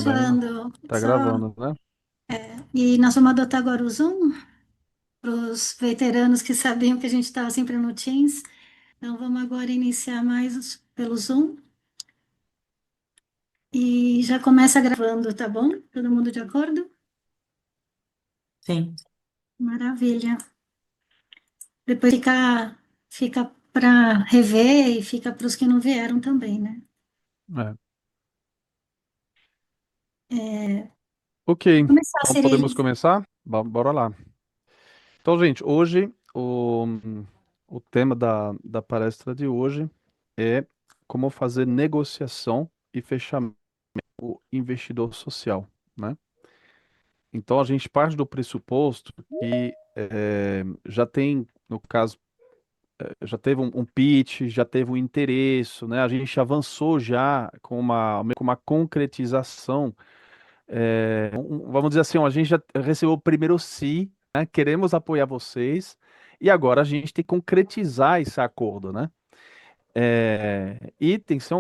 né? gravando. Tá Só... gravando, né? E nós vamos adotar agora o Zoom para os veteranos que sabiam que a gente estava sempre no Teams. Então vamos agora iniciar pelo Zoom e já começa gravando, tá bom? Todo mundo de acordo? Sim. Maravilha. Depois fica para rever e fica para os que não vieram também, né? É. Ok, Começar, então Siri. podemos começar? Bora lá. Então, gente, hoje o tema da palestra de hoje é como fazer negociação e fechamento com o investidor social, né? Então, a gente parte do pressuposto que já tem, no caso, já teve um pitch, já teve um interesse, né? A gente avançou já com uma concretização. Vamos dizer assim, ó, a gente já recebeu o primeiro sim, né? Queremos apoiar vocês e agora a gente tem que concretizar esse acordo, né? E tem que ser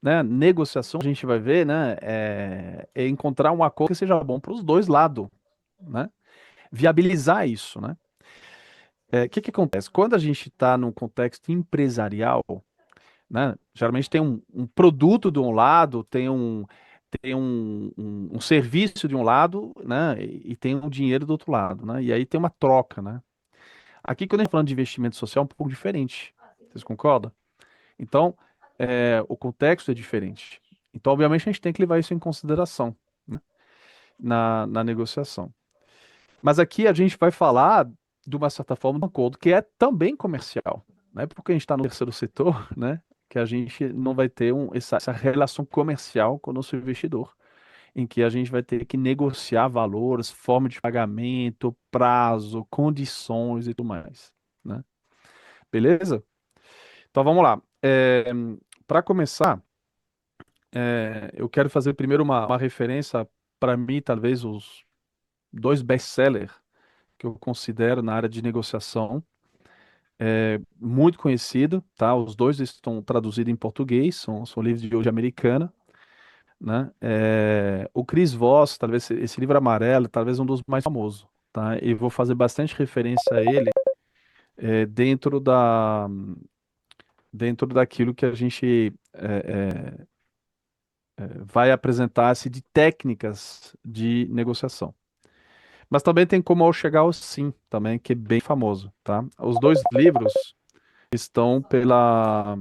né, negociação, a gente vai ver, né? É encontrar um acordo que seja bom para os dois lados, né? Viabilizar isso, né? O que que acontece? Quando a gente está num contexto empresarial, né? Geralmente tem um produto de um lado, tem um serviço de um lado, né? E tem um dinheiro do outro lado, né? E aí tem uma troca, né? Aqui, quando a gente tá falando de investimento social, é um pouco diferente. Vocês concordam? Então, o contexto é diferente. Então, obviamente, a gente tem que levar isso em consideração, né? Na negociação. Mas aqui a gente vai falar, de uma certa forma, de um acordo que é também comercial. Não é porque a gente está no terceiro setor, né, que a gente não vai ter essa relação comercial com o nosso investidor, em que a gente vai ter que negociar valores, forma de pagamento, prazo, condições e tudo mais, né? Beleza? Então vamos lá. Para começar, eu quero fazer primeiro uma referência para mim, talvez os dois best-sellers que eu considero na área de negociação, muito conhecido, tá? Os dois estão traduzidos em português, são livros de hoje americana, né? O Chris Voss, talvez esse livro amarelo, talvez um dos mais famosos, tá? E vou fazer bastante referência a ele dentro dentro daquilo que a gente vai apresentar-se de técnicas de negociação. Mas também tem Como Ao Chegar ao Sim, também, que é bem famoso, tá? Os dois livros estão pela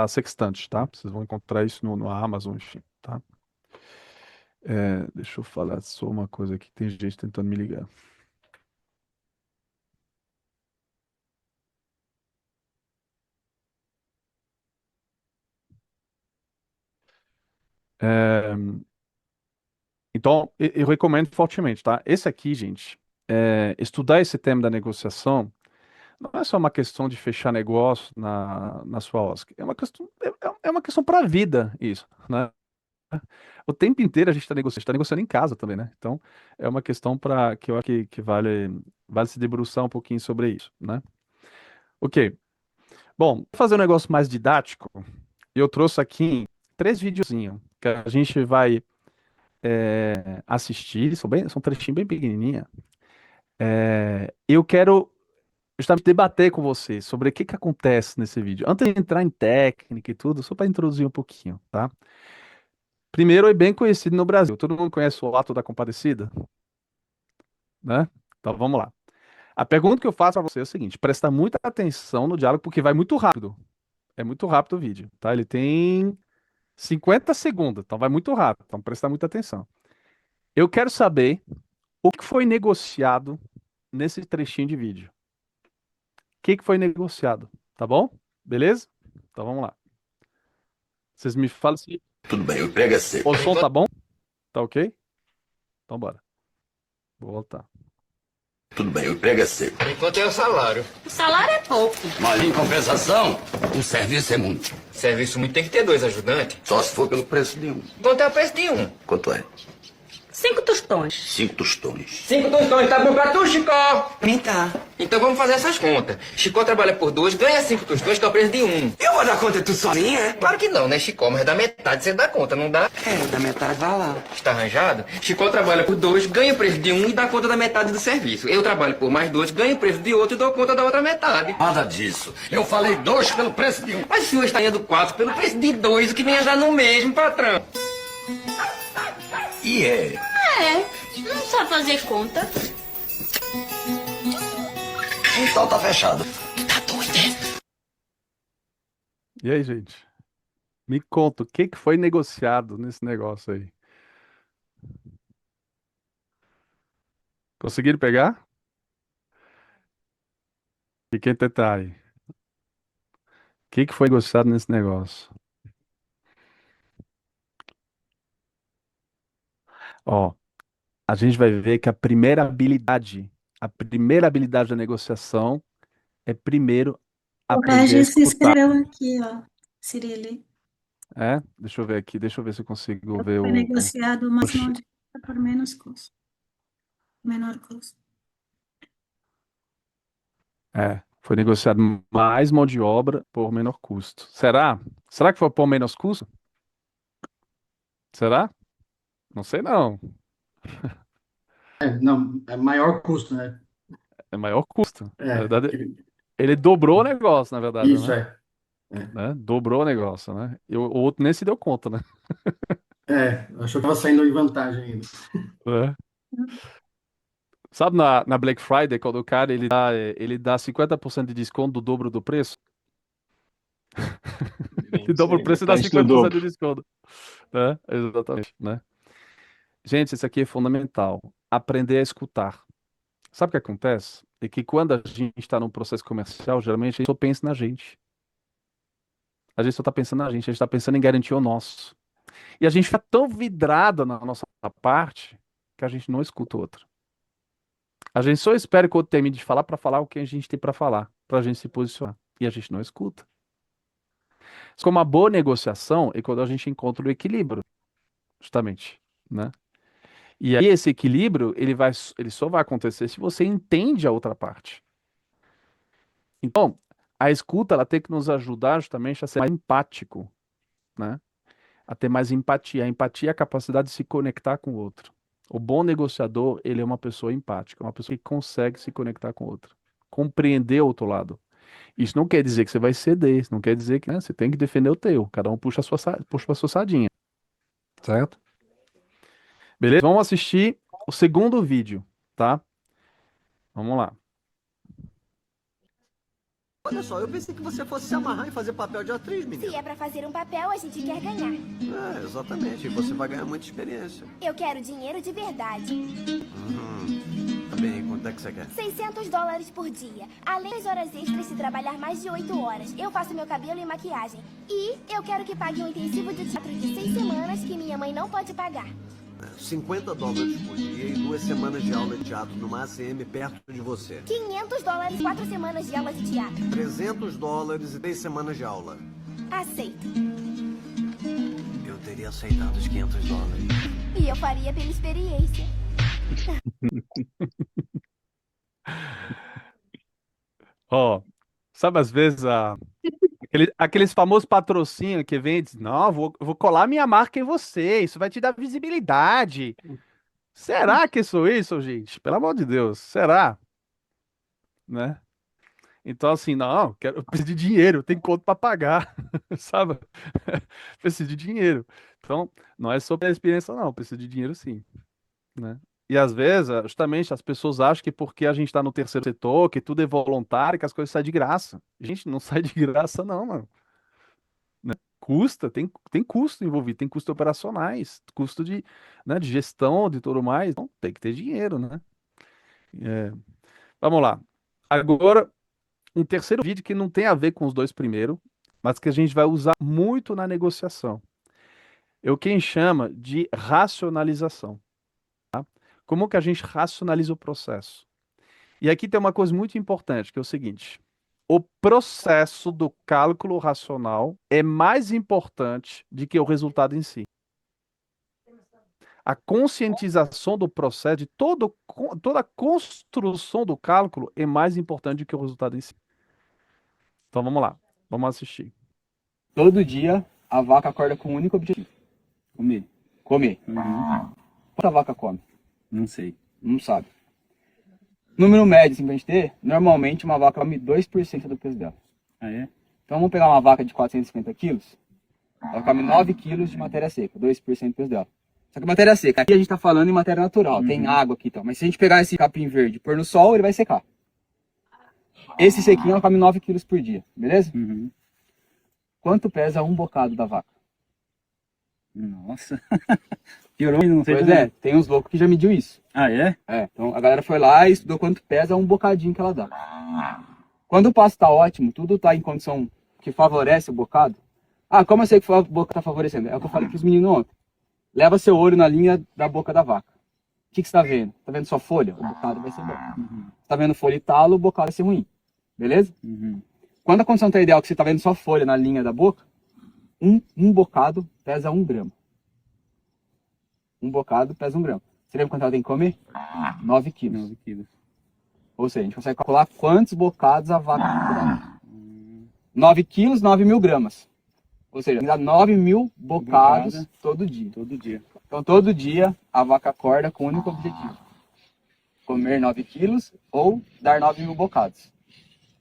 Sextante, tá? Vocês vão encontrar isso no Amazon, enfim, tá? Deixa eu falar só uma coisa aqui, tem gente tentando me ligar. É, então, eu recomendo fortemente, tá? Esse aqui, gente, estudar esse tema da negociação não é só uma questão de fechar negócio na sua OSC, é uma questão para a vida, isso, né? O tempo inteiro a gente está negociando em casa também, né? Então, é uma questão para que eu acho que vale se debruçar um pouquinho sobre isso, né? Ok. Bom, pra fazer um negócio mais didático, eu trouxe aqui três videozinhos que a gente vai assistir, são trechinhos bem pequenininha. Eu quero justamente debater com você sobre o que que acontece nesse vídeo. Antes de entrar em técnica e tudo, só para introduzir um pouquinho, tá? Primeiro, é bem conhecido no Brasil. Todo mundo conhece o Ato da Compadecida, né? Então vamos lá. A pergunta que eu faço para você é o seguinte: presta muita atenção no diálogo porque vai muito rápido. É muito rápido o vídeo, tá? Ele tem 50 segundos, então vai muito rápido. Então presta muita atenção. Eu quero saber o que foi negociado nesse trechinho de vídeo. O que que foi negociado, tá bom? Beleza? Então vamos lá. Vocês me falam se Tudo bem, o emprego é seco. o som tá bom? Tá ok? Então bora. Vou voltar. Tudo bem, o emprego é seco. Enquanto é o salário. O salário é pouco. Mas em compensação, o serviço é muito. Serviço muito tem que ter dois ajudantes. Só se for pelo preço de um. Quanto é o preço de um? Quanto é? 5 tostões. 5 tostões. 5 tostões, tá bom pra tu, Chicó? Vem cá. Então vamos fazer essas contas. Chicó trabalha por 2, ganha 5 tostões, que é o preço de 1. Eu vou dar conta tu sozinha? Claro que não, né, Chicó? Mas da metade você dá conta, não dá? É, da metade vai lá. Está arranjado? Chicó trabalha por 2, ganha o preço de 1 e dá conta da metade do serviço. Eu trabalho por mais 2, ganho o preço de outro e dou conta da outra metade. Nada disso. Eu falei 2 pelo preço de 1. Mas o senhor está ganhando 4 pelo preço de 2, o que vem a dar no mesmo, patrão. E é. Não sabe fazer conta. Então tá fechado. Tá doido, é? E aí, gente? Me conta, o que que foi negociado nesse negócio aí? Conseguiram pegar? E quem tentar aí? O que que foi negociado nesse negócio? Ó, a gente vai ver que a primeira habilidade da negociação é primeiro O aprender a Regis escutar. escreveu aqui, ó, Cirilo. É? Deixa eu ver aqui, deixa eu ver se eu consigo ver Foi o. negociado mais Oxi. mão de obra por menos custo. Menor custo. Foi negociado mais mão de obra por menor custo. Será? Será que foi por menos custo? Será? Não sei não. Não, é maior custo, né? É maior custo. Na É, verdade, ele dobrou o negócio, na verdade, isso né? é. Né? Dobrou o negócio, né? E o outro nem se deu conta, né? Achou que estava saindo em vantagem ainda. É. Sabe na Black Friday, quando o cara ele dá 50% de desconto do dobro do preço? Ele dobra o preço e dá Metade do 50% de dobro. desconto. Né? Exatamente, né? Gente, isso aqui é fundamental. Aprender a escutar. Sabe o que acontece? É que quando a gente está num processo comercial, geralmente a gente só pensa na gente. A gente só está pensando na gente está pensando em garantir o nosso. E a gente fica tão vidrado na nossa parte que a gente não escuta o outro. A gente só espera que o outro termine de falar para falar o que a gente tem para falar, para a gente se posicionar. E a gente não escuta. Como uma boa negociação é quando a gente encontra o equilíbrio, justamente, né? E aí esse equilíbrio, ele só vai acontecer se você entende a outra parte. Então, a escuta, ela tem que nos ajudar justamente a ser mais empático, né? A ter mais empatia. A empatia é a capacidade de se conectar com o outro. O bom negociador, ele é uma pessoa empática, uma pessoa que consegue se conectar com o outro, compreender o outro lado. Isso não quer dizer que você vai ceder, isso não quer dizer que, né, você tem que defender o teu. Cada um puxa a sua sardinha, certo? Beleza? Vamos assistir o segundo vídeo, tá? Vamos lá. Olha só, eu pensei que você fosse se amarrar e fazer papel de atriz, Se menina. é pra fazer um papel, a gente quer ganhar. Exatamente. E você vai ganhar muita experiência. Eu quero dinheiro de verdade. Tá bem, quanto é que você quer? $600 por dia. Além das horas extras se trabalhar mais de 8 horas. Eu faço meu cabelo e maquiagem. E eu quero que pague um intensivo de teatro de 6 semanas que minha mãe não pode pagar. $50 por dia e 2 semanas de aula de teatro numa ACM perto de você. $500, 4 semanas de aula de teatro. $300 e 10 semanas de aula. Aceito. Eu teria aceitado os $500. E eu faria pela experiência. Ó, sabe às vezes aqueles famosos patrocínios que vem e diz, não, vou colar minha marca em você, isso vai te dar visibilidade. Será que sou isso, gente? Pelo amor de Deus, será? Né? Então, assim, não, eu preciso de dinheiro, tem conta para pagar, sabe? Preciso de dinheiro. Então, não é só pela experiência, não, preciso de dinheiro sim, né? E às vezes, justamente, as pessoas acham que porque a gente está no terceiro setor, que tudo é voluntário, que as coisas saem de graça. Gente, não sai de graça, não, mano. Né? Custa, tem custo envolvido, tem custos operacionais, custo de, né, de gestão, de tudo mais. Então, tem que ter dinheiro, né? É, vamos lá. Agora, um terceiro vídeo que não tem a ver com os dois primeiros, mas que a gente vai usar muito na negociação. É o que a gente chama de racionalização. Como que a gente racionaliza o processo? E aqui tem uma coisa muito importante, que é o seguinte: o processo do cálculo racional é mais importante do que o resultado em si. a conscientização do processo, de toda a construção do cálculo é mais importante do que o resultado em si. Então vamos lá, vamos assistir. Todo dia a vaca acorda com um único objetivo: comer. Comer. Quanto a vaca come? Não sei. Não sabe. Número médio, assim, pra gente ter, normalmente uma vaca come 2% do peso dela. Ah, é? Então vamos pegar uma vaca de 450 quilos, ela come 9 quilos de matéria seca, 2% do peso dela. Só que matéria seca, aqui a gente tá falando em matéria natural, tem água aqui e tal. Mas se a gente pegar esse capim verde e pôr no sol, ele vai secar. Esse sequinho ela come 9 quilos por dia, beleza? Quanto pesa um bocado da vaca? Nossa. Piorou, não sei. Pois é, tem uns loucos que já mediu isso. Ah, é? É, então a galera foi lá e estudou quanto pesa um bocadinho que ela dá. Quando o pasto tá ótimo, tudo tá em condição que favorece o bocado. Ah, como eu sei que o bocado tá favorecendo? É o que eu falei pros meninos ontem. Leva seu olho na linha da boca da vaca. O que você tá vendo? Tá vendo só folha? O bocado vai ser bom. Tá vendo folha e talo, o bocado vai ser ruim. Beleza? Quando a condição tá ideal, que você tá vendo só folha na linha da boca, um bocado pesa 1 grama. Um bocado pesa 1 grama. Você lembra quanto ela tem que comer? 9 quilos. 9 quilos. Ou seja, a gente consegue calcular quantos bocados a vaca tem que dar. 9 quilos, 9 mil gramas. Ou seja, dá 9 mil bocados todo dia. Todo dia. Então, todo dia, a vaca acorda com o único objetivo: comer 9 quilos ou dar 9 mil bocados.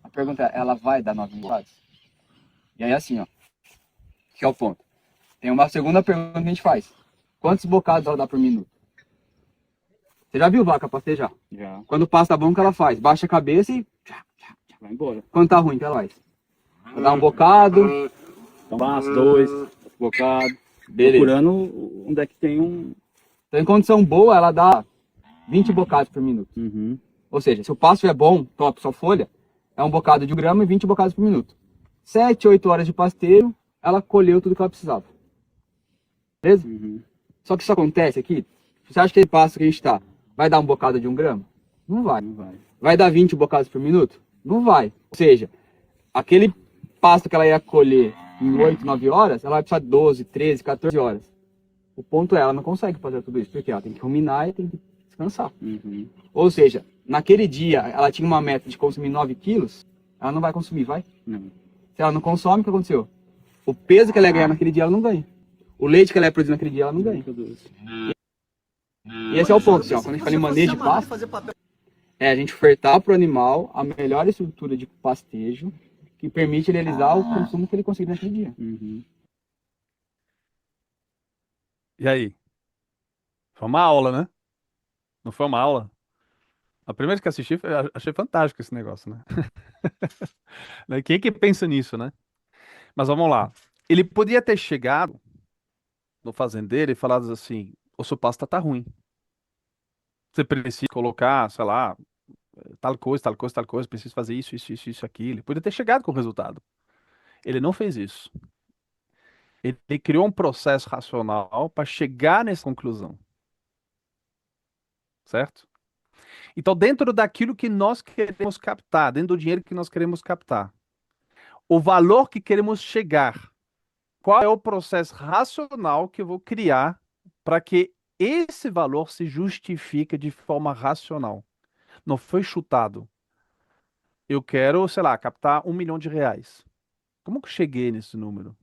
A pergunta é, ela vai dar 9 mil bocados? E aí, assim, ó, que é o ponto. Tem uma segunda pergunta que a gente faz: quantos bocados ela dá por minuto? Você já viu vaca pastejar? Já. Quando o pasto tá bom, o que ela faz? Baixa a cabeça e vai embora. Quando tá ruim, o que ela faz? Ela dá um bocado, Então, passo, 2 bocados. beleza. Procurando onde é que tem um... Então, em condição boa, ela dá 20 bocados por minuto. Ou seja, se o pasto é bom, top, só folha, é um bocado de 1 grama e 20 bocados por minuto. 7, 8 horas de pasteiro, ela colheu tudo que ela precisava. Beleza? Só que isso acontece aqui. Você acha que aquele pasto que a gente tá vai dar um bocado de 1 grama? Não vai. Não vai. Vai dar 20 bocados por minuto? Não vai. Ou seja, aquele pasto que ela ia colher em 8, 9 horas, ela vai precisar de 12, 13, 14 horas. O ponto é, ela não consegue fazer tudo isso, porque ela tem que ruminar e tem que descansar. Ou seja, naquele dia, ela tinha uma meta de consumir 9 quilos, ela não vai consumir, vai? Não. Se ela não consome, o que aconteceu? O peso que ela ia ganhar naquele dia, ela não ganha. O leite que ela ia produzir naquele dia, ela não ganha. E esse é o ponto, assim, ó, quando a gente fala em manejo de pasto, é a gente ofertar para o animal a melhor estrutura de pastejo que permite realizar o consumo que ele conseguir naquele dia. E aí? Foi uma aula, né? Não foi uma aula? A primeira que assisti, achei fantástico esse negócio, né? Quem é que pensa nisso, né? Mas vamos lá. Ele podia ter chegado no fazendeiro e falado assim: o seu pasto tá ruim. Você precisa colocar, sei lá, tal coisa, tal coisa, tal coisa, precisa fazer isso, isso, isso, isso, aquilo. Ele podia ter chegado com o resultado. Ele não fez isso. Ele criou um processo racional para chegar nessa conclusão. Certo? Então, dentro daquilo que nós queremos captar, dentro do dinheiro que nós queremos captar, o valor que queremos chegar, qual é o processo racional que eu vou criar para que esse valor se justifique de forma racional? Não foi chutado. Eu quero, sei lá, captar R$1 milhão. Como que eu cheguei nesse número?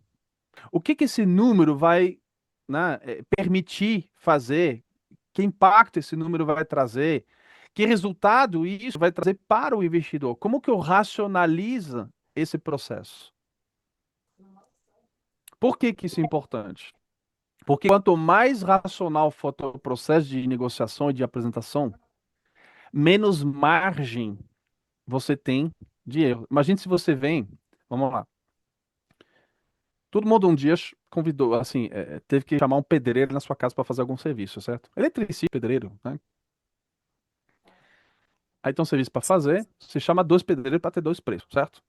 O que esse número vai, né, permitir fazer? Que impacto esse número vai trazer? Que resultado isso vai trazer para o investidor? Como que eu racionalizo esse processo? Por que isso é importante? Porque quanto mais racional for o processo de negociação e de apresentação, menos margem você tem de erro. Imagine se você vem, vamos lá. Todo mundo um dia convidou, assim, teve que chamar um pedreiro na sua casa para fazer algum serviço, certo? Eletricista, pedreiro, né? Aí tem um serviço para fazer, você chama 2 pedreiros para ter 2 preços, certo?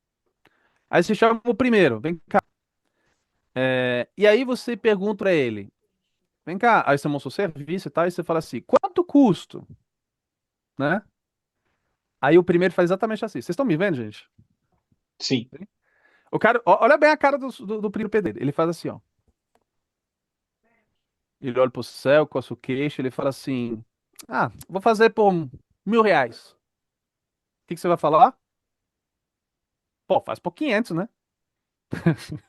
Aí você chama o primeiro, vem cá. E aí você pergunta para ele, vem cá, aí você mostra o serviço e tal, e você fala assim, quanto custa? Né? Aí o primeiro faz exatamente assim. Vocês estão me vendo, gente? Sim. O cara, olha bem a cara do primeiro pedreiro. Ele faz assim, ó. Ele olha pro céu, coça o queixo, ele fala assim: Ah, vou fazer por R$ 1.000. O que você vai falar? Pô, faz por 500, né?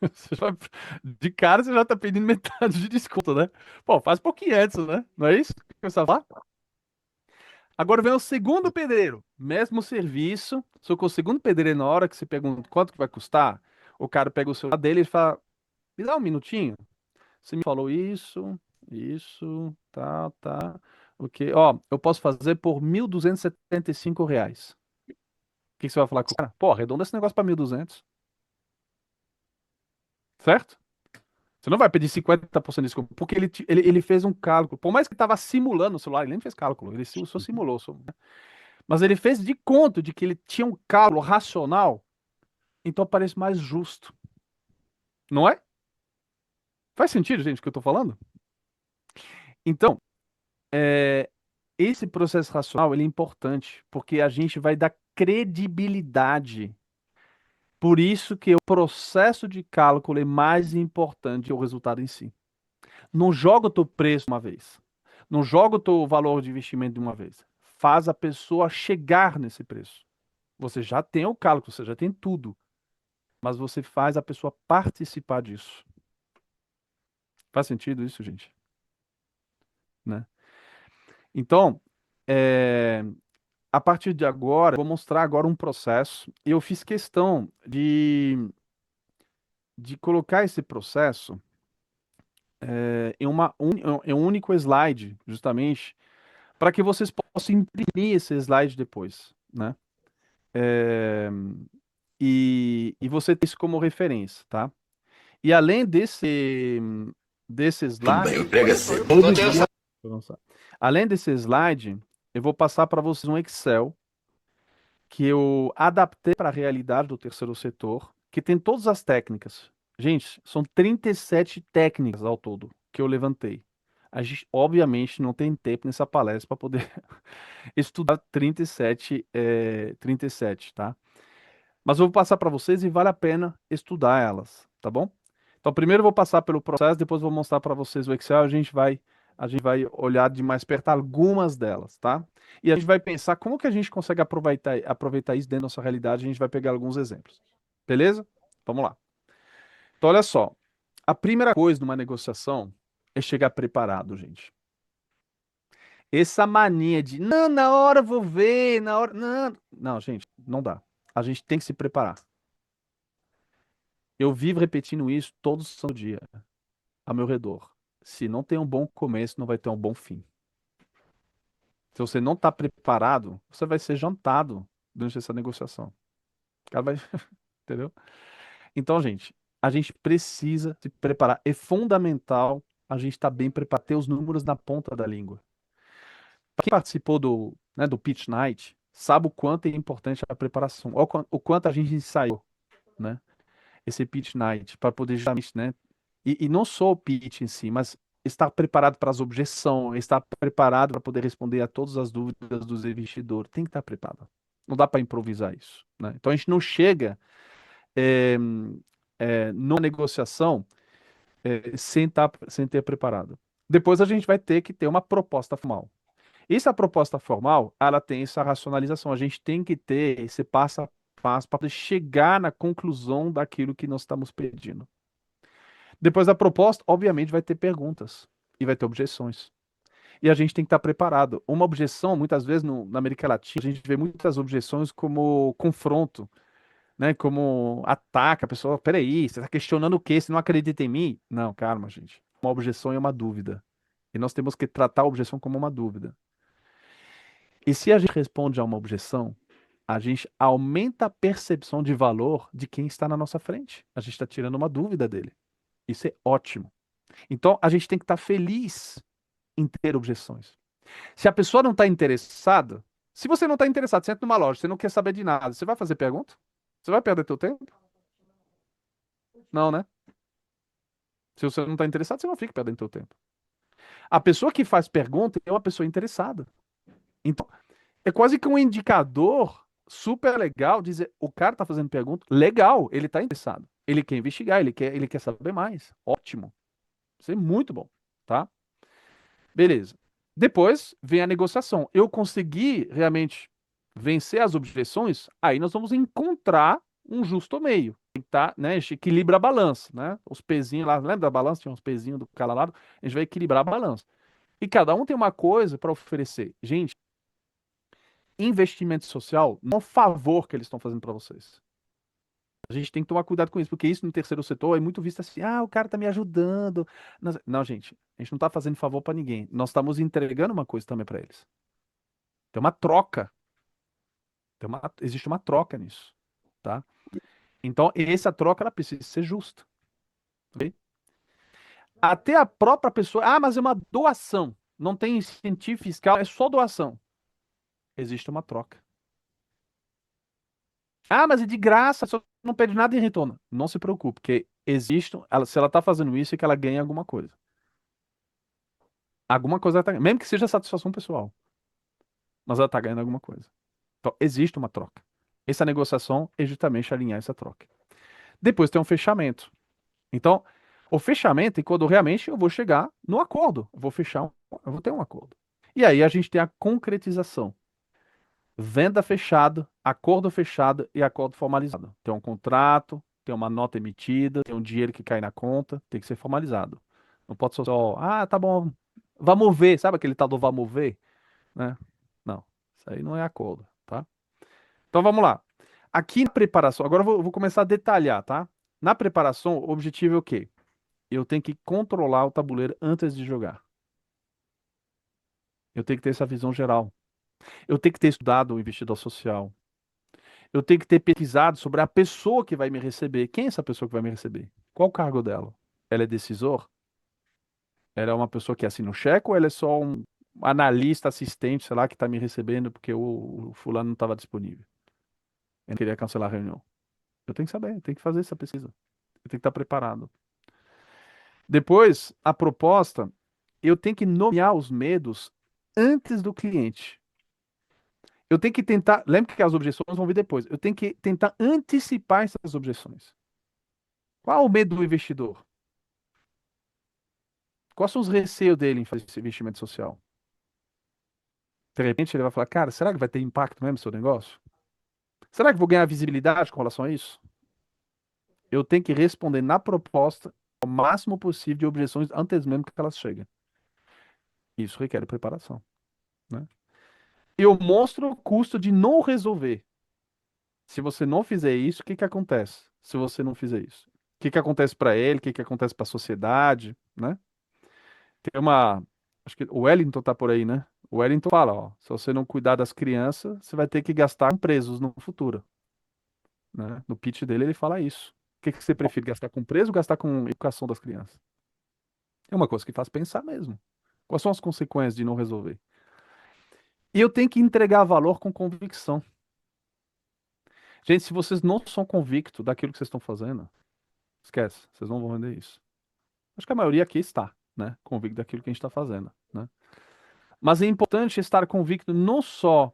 Você já- De cara você já tá pedindo metade de desconto, né? Pô, faz por 500, né? Não é isso que você vai falar? Agora vem o segundo pedreiro, mesmo serviço, só que o segundo pedreiro, na hora que você pergunta quanto que vai custar, o cara pega o celular dele e fala: Me dá um minutinho. Você me falou isso, tá. Ok. Ó, eu posso fazer por R$ 1.275. O que você vai falar com o cara? Pô, arredonda esse negócio pra 1.200, certo? Você não vai pedir 50% de desconto, porque ele fez um cálculo. Por mais que estava simulando o celular, ele nem fez cálculo, ele só simulou. Né? Mas ele fez de conta de que ele tinha um cálculo racional, então parece mais justo. Não é? Faz sentido, gente, o que eu tô falando? Então, esse processo racional ele é importante, porque a gente vai dar credibilidade. Por isso que o processo de cálculo é mais importante que o resultado em si. Não joga o teu preço uma vez. Não joga o teu valor de investimento de uma vez. Faz a pessoa chegar nesse preço. Você já tem o cálculo, você já tem tudo. Mas você faz a pessoa participar disso. Faz sentido isso, gente? Né? Então, a partir de agora, eu vou mostrar agora um processo. Eu fiz questão de colocar esse processo em um único slide, justamente, para que vocês possam imprimir esse slide depois, né? E você ter isso como referência, tá? E além desse Tudo bem, slide, eu pego esse. todo dia, além desse slide, eu vou passar para vocês um Excel que eu adaptei para a realidade do terceiro setor, que tem todas as técnicas. Gente, são 37 técnicas ao todo que eu levantei. A gente, obviamente, não tem tempo nessa palestra para poder estudar 37, tá? Mas eu vou passar para vocês e vale a pena estudar elas, tá bom? Então, primeiro eu vou passar pelo processo, depois eu vou mostrar para vocês o Excel, a gente vai olhar de mais perto algumas delas, tá? E a gente vai pensar como que a gente consegue aproveitar isso dentro da nossa realidade, a gente vai pegar alguns exemplos. Beleza? Vamos lá. Então, olha só. A primeira coisa numa negociação é chegar preparado, gente. Essa mania de, não, na hora eu vou ver, na hora. Não, não, gente, não dá. A gente tem que se preparar. Eu vivo repetindo isso todo santo dia, ao meu redor. Se não tem um bom começo, não vai ter um bom fim. Se você não está preparado, você vai ser jantado durante essa negociação. O cara vai. Entendeu? Então, gente, a gente precisa se preparar. É fundamental a gente estar bem preparado, ter os números na ponta da língua. Quem participou do Pitch Night sabe o quanto é importante a preparação, o quanto a gente ensaiou, né? Esse Pitch Night, para poder justamente, né? E não só o pitch em si, mas estar preparado para as objeções, estar preparado para poder responder a todas as dúvidas dos investidores. Tem que estar preparado. Não dá para improvisar isso, né? Então a gente não chega numa negociação sem ter preparado. Depois a gente vai ter que ter uma proposta formal. Essa proposta formal, ela tem essa racionalização. A gente tem que ter esse passo a passo para poder chegar na conclusão daquilo que nós estamos pedindo. Depois da proposta, obviamente, vai ter perguntas e vai ter objeções. E a gente tem que estar preparado. Uma objeção, muitas vezes, na América Latina, a gente vê muitas objeções como confronto, né? Como ataque. A pessoa, peraí, você está questionando o quê? Você não acredita em mim? Não, calma, gente. Uma objeção é uma dúvida. E nós temos que tratar a objeção como uma dúvida. E se a gente responde a uma objeção, a gente aumenta a percepção de valor de quem está na nossa frente. A gente está tirando uma dúvida dele. Isso é ótimo. Então, a gente tem que estar feliz em ter objeções. Se a pessoa não está interessada, se você não está interessado, você entra numa loja, você não quer saber de nada, você vai fazer pergunta? Você vai perder teu tempo? Não, né? Se você não está interessado, você não fica perdendo teu tempo. A pessoa que faz pergunta é uma pessoa interessada. Então, é quase que um indicador super legal dizer, o cara está fazendo pergunta, legal, ele está interessado. Ele quer investigar, ele quer saber mais. Ótimo. Isso é muito bom, tá? Beleza. Depois vem a negociação. Eu consegui realmente vencer as objeções, aí nós vamos encontrar um justo meio. Tem que tá, né? A gente equilibra a balança, né? Os pezinhos lá, lembra da balança? Tinha uns pezinhos do cada lado. A gente vai equilibrar a balança. E cada um tem uma coisa para oferecer. Gente, investimento social não é um favor que eles estão fazendo para vocês. A gente tem que tomar cuidado com isso, porque isso no terceiro setor é muito visto assim, o cara tá me ajudando. Não, gente, a gente não tá fazendo favor para ninguém. Nós estamos entregando uma coisa também para eles. Tem uma troca. Existe uma troca nisso, tá? Então, essa troca, ela precisa ser justa. Ok? Até a própria pessoa, mas é uma doação. Não tem incentivo fiscal, é só doação. Existe uma troca. Mas é de graça, só não pede nada em retorno. Não se preocupe, porque se ela está fazendo isso, é que ela ganha alguma coisa. Alguma coisa ela tá ganhando, mesmo que seja satisfação pessoal. Mas ela está ganhando alguma coisa. Então, existe uma troca. Essa negociação é justamente alinhar essa troca. Depois tem um fechamento. Então, o fechamento é quando realmente eu vou chegar no acordo. Eu vou ter um acordo. E aí a gente tem a concretização. Venda fechada, acordo fechado e acordo formalizado. Tem um contrato, tem uma nota emitida, tem um dinheiro que cai na conta, tem que ser formalizado. Não pode ser só, tá bom, vamos ver, sabe aquele tal do vamos ver? Né? Não, isso aí não é acordo, tá? Então vamos lá. Aqui na preparação, agora eu vou começar a detalhar, tá? Na preparação, o objetivo é o quê? Eu tenho que controlar o tabuleiro antes de jogar. Eu tenho que ter essa visão geral. Eu tenho que ter estudado o investidor social. Eu tenho que ter pesquisado sobre a pessoa que vai me receber. Quem é essa pessoa que vai me receber? Qual o cargo dela? Ela é decisor? Ela é uma pessoa que assina o cheque ou ela é só um analista, assistente, sei lá, que está me recebendo porque o fulano não estava disponível? Ele queria cancelar a reunião. Eu tenho que saber, eu tenho que fazer essa pesquisa. Eu tenho que estar preparado. Depois, a proposta, eu tenho que nomear os medos antes do cliente. Eu tenho que tentar, lembra que as objeções vão vir depois. Eu tenho que tentar antecipar essas objeções. Qual o medo do investidor? Quais são os receios dele em fazer esse investimento social? De repente ele vai falar, cara, será que vai ter impacto mesmo no seu negócio? Será que vou ganhar visibilidade com relação a isso? Eu tenho que responder na proposta o máximo possível de objeções antes mesmo que elas cheguem. Isso requer preparação, né? Eu mostro o custo de não resolver. Se você não fizer isso, o que acontece? Se você não fizer isso, o que acontece para ele? O que acontece para a sociedade, né? Tem acho que o Wellington tá por aí, né? O Wellington fala, ó, se você não cuidar das crianças, você vai ter que gastar com presos no futuro, né? No pitch dele ele fala isso. O que você prefere, gastar com preso ou gastar com educação das crianças? É uma coisa que faz pensar mesmo. Quais são as consequências de não resolver? E eu tenho que entregar valor com convicção. Gente, se vocês não são convictos daquilo que vocês estão fazendo, esquece, vocês não vão vender isso. Acho que a maioria aqui está, né? Convicto daquilo que a gente está fazendo, né? Mas é importante estar convicto não só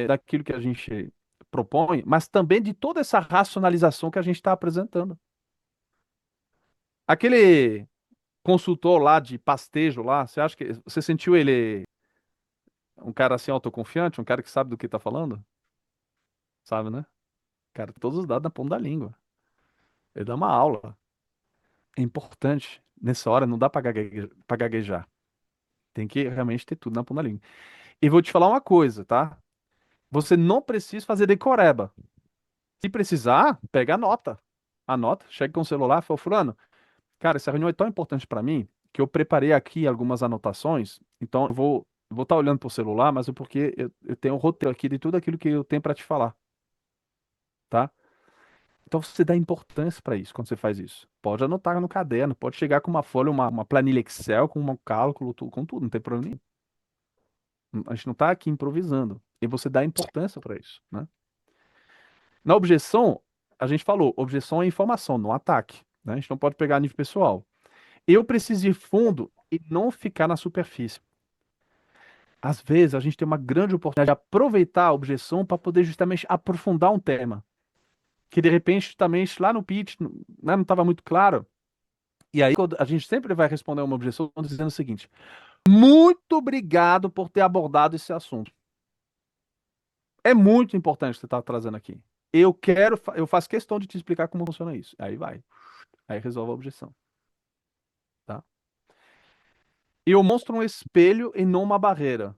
daquilo que a gente propõe, mas também de toda essa racionalização que a gente está apresentando. Aquele consultor lá de pastejo lá, você acha que você sentiu ele um cara assim autoconfiante, um cara que sabe do que está falando? Sabe, né? Cara, todos os dados na ponta da língua. Ele dá uma aula. É importante. Nessa hora não dá para gaguejar. Tem que realmente ter tudo na ponta da língua. E vou te falar uma coisa, tá? Você não precisa fazer decoreba. Se precisar, pega a nota. Anota, chega com o celular e fala, fulano, cara, essa reunião é tão importante para mim que eu preparei aqui algumas anotações. Então eu vou estar olhando para o celular, mas é porque eu tenho um roteiro aqui de tudo aquilo que eu tenho para te falar. Tá? Então você dá importância para isso quando você faz isso. Pode anotar no caderno, pode chegar com uma folha, uma planilha Excel, com um cálculo, com tudo, não tem problema nenhum. A gente não está aqui improvisando. E você dá importância para isso, né? Na objeção, a gente falou, objeção é informação, não ataque, né? A gente não pode pegar a nível pessoal. Eu preciso ir fundo e não ficar na superfície. Às vezes, a gente tem uma grande oportunidade de aproveitar a objeção para poder justamente aprofundar um tema. Que de repente, justamente, lá no pitch, não estava muito claro. E aí, a gente sempre vai responder uma objeção dizendo o seguinte: Muito obrigado por ter abordado esse assunto. É muito importante o que você está trazendo aqui. Eu faço questão de te explicar como funciona isso. Aí vai. Aí resolve a objeção. Tá? Eu mostro um espelho e não uma barreira.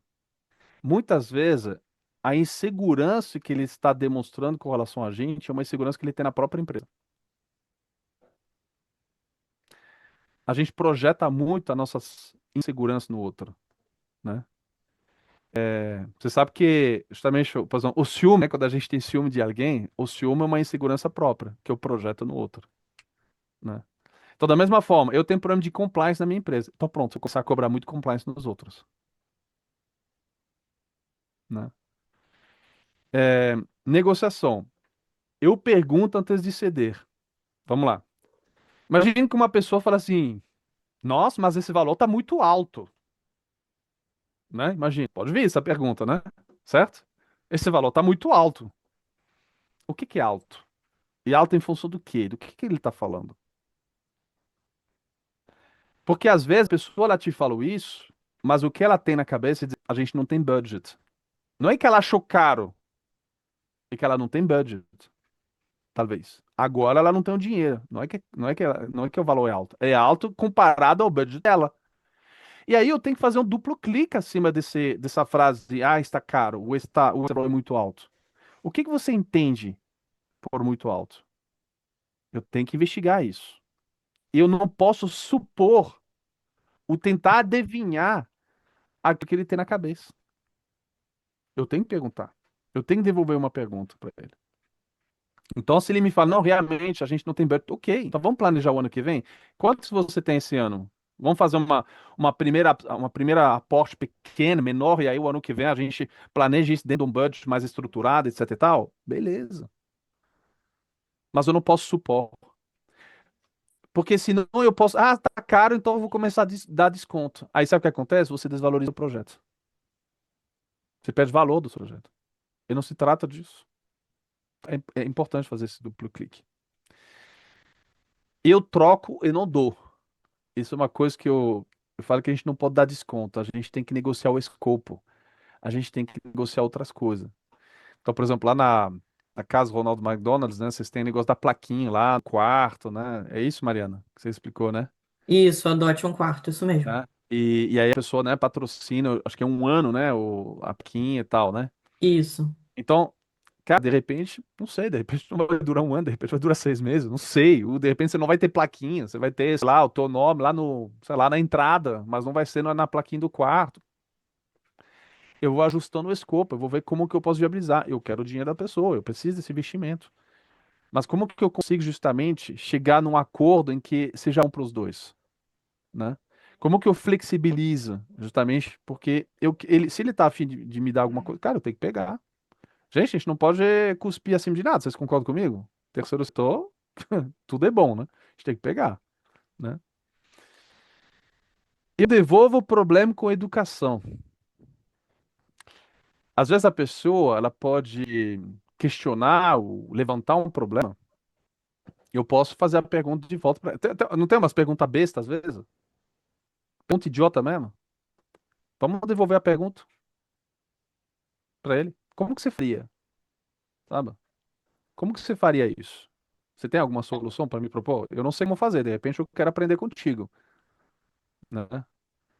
Muitas vezes, a insegurança que ele está demonstrando com relação a gente é uma insegurança que ele tem na própria empresa. A gente projeta muito a nossa insegurança no outro, né? Você sabe que, justamente, por exemplo, o ciúme, né, quando a gente tem ciúme de alguém, o ciúme é uma insegurança própria, que eu projeto no outro, né? Então, da mesma forma, eu tenho problema de compliance na minha empresa. Então, pronto, eu começar a cobrar muito compliance nos outros, né? Negociação. Eu pergunto antes de ceder. Vamos lá. Imagine que uma pessoa fala assim, nossa, mas esse valor tá muito alto, né? Imagina, pode vir essa pergunta, né? Certo? Esse valor tá muito alto. O que que é alto? E alto em função do quê? Do que ele tá falando? Porque às vezes a pessoa ela te falou isso, mas o que ela tem na cabeça é dizer, a gente não tem budget. Não é que ela achou caro, é que ela não tem budget, talvez. Agora ela não tem o dinheiro. Não é que o valor é alto. É alto comparado ao budget dela. E aí eu tenho que fazer um duplo clique acima dessa frase de, está caro, o valor é muito alto. O que que você entende por muito alto? Eu tenho que investigar isso. Eu não posso supor tentar adivinhar aquilo que ele tem na cabeça. Eu tenho que perguntar. Eu tenho que devolver uma pergunta para ele. Então, se ele me fala, não, realmente, a gente não tem budget, ok, então vamos planejar o ano que vem? Quantos você tem esse ano? Vamos fazer uma primeira aporte pequena, menor, e aí o ano que vem a gente planeja isso dentro de um budget mais estruturado, etc e tal? Beleza. Mas eu não posso supor. Porque senão eu posso, tá caro, então eu vou começar a dar desconto. Aí sabe o que acontece? Você desvaloriza o projeto. Você perde valor do seu projeto. E não se trata disso. É importante fazer esse duplo clique. Eu troco e não dou. Isso é uma coisa que eu falo que a gente não pode dar desconto. A gente tem que negociar o escopo. A gente tem que negociar outras coisas. Então, por exemplo, lá na casa Ronald McDonald's, né? Vocês têm negócio da plaquinha lá no quarto, né? É isso, Mariana, que você explicou, né? Isso, adote um quarto, isso mesmo. Tá? E aí a pessoa, né, patrocina, acho que é um ano, né? A plaquinha e tal, né? Isso. Então, cara, de repente, não sei, de repente não vai durar um ano, de repente vai durar 6 meses, não sei. Ou de repente você não vai ter plaquinha, você vai ter, sei lá, o teu nome lá no, sei lá, na entrada, mas não vai ser na plaquinha do quarto. Eu vou ajustando o escopo, eu vou ver como que eu posso viabilizar. Eu quero o dinheiro da pessoa, eu preciso desse investimento. Mas como que eu consigo justamente chegar num acordo em que seja um para os dois, né? Como que eu flexibilizo, justamente porque se ele tá afim de me dar alguma coisa, cara, eu tenho que pegar. Gente, a gente não pode cuspir acima de nada. Vocês concordam comigo? Terceiro setor, tudo é bom, né? A gente tem que pegar, né? Eu devolvo o problema com a educação. Às vezes a pessoa, ela pode questionar ou levantar um problema. Eu posso fazer a pergunta de volta para. Não tem umas perguntas bestas às vezes? Pergunta idiota mesmo? Vamos devolver a pergunta para ele. Como que você faria? Sabe? Como que você faria isso? Você tem alguma solução para me propor? Eu não sei como fazer, de repente eu quero aprender contigo, né?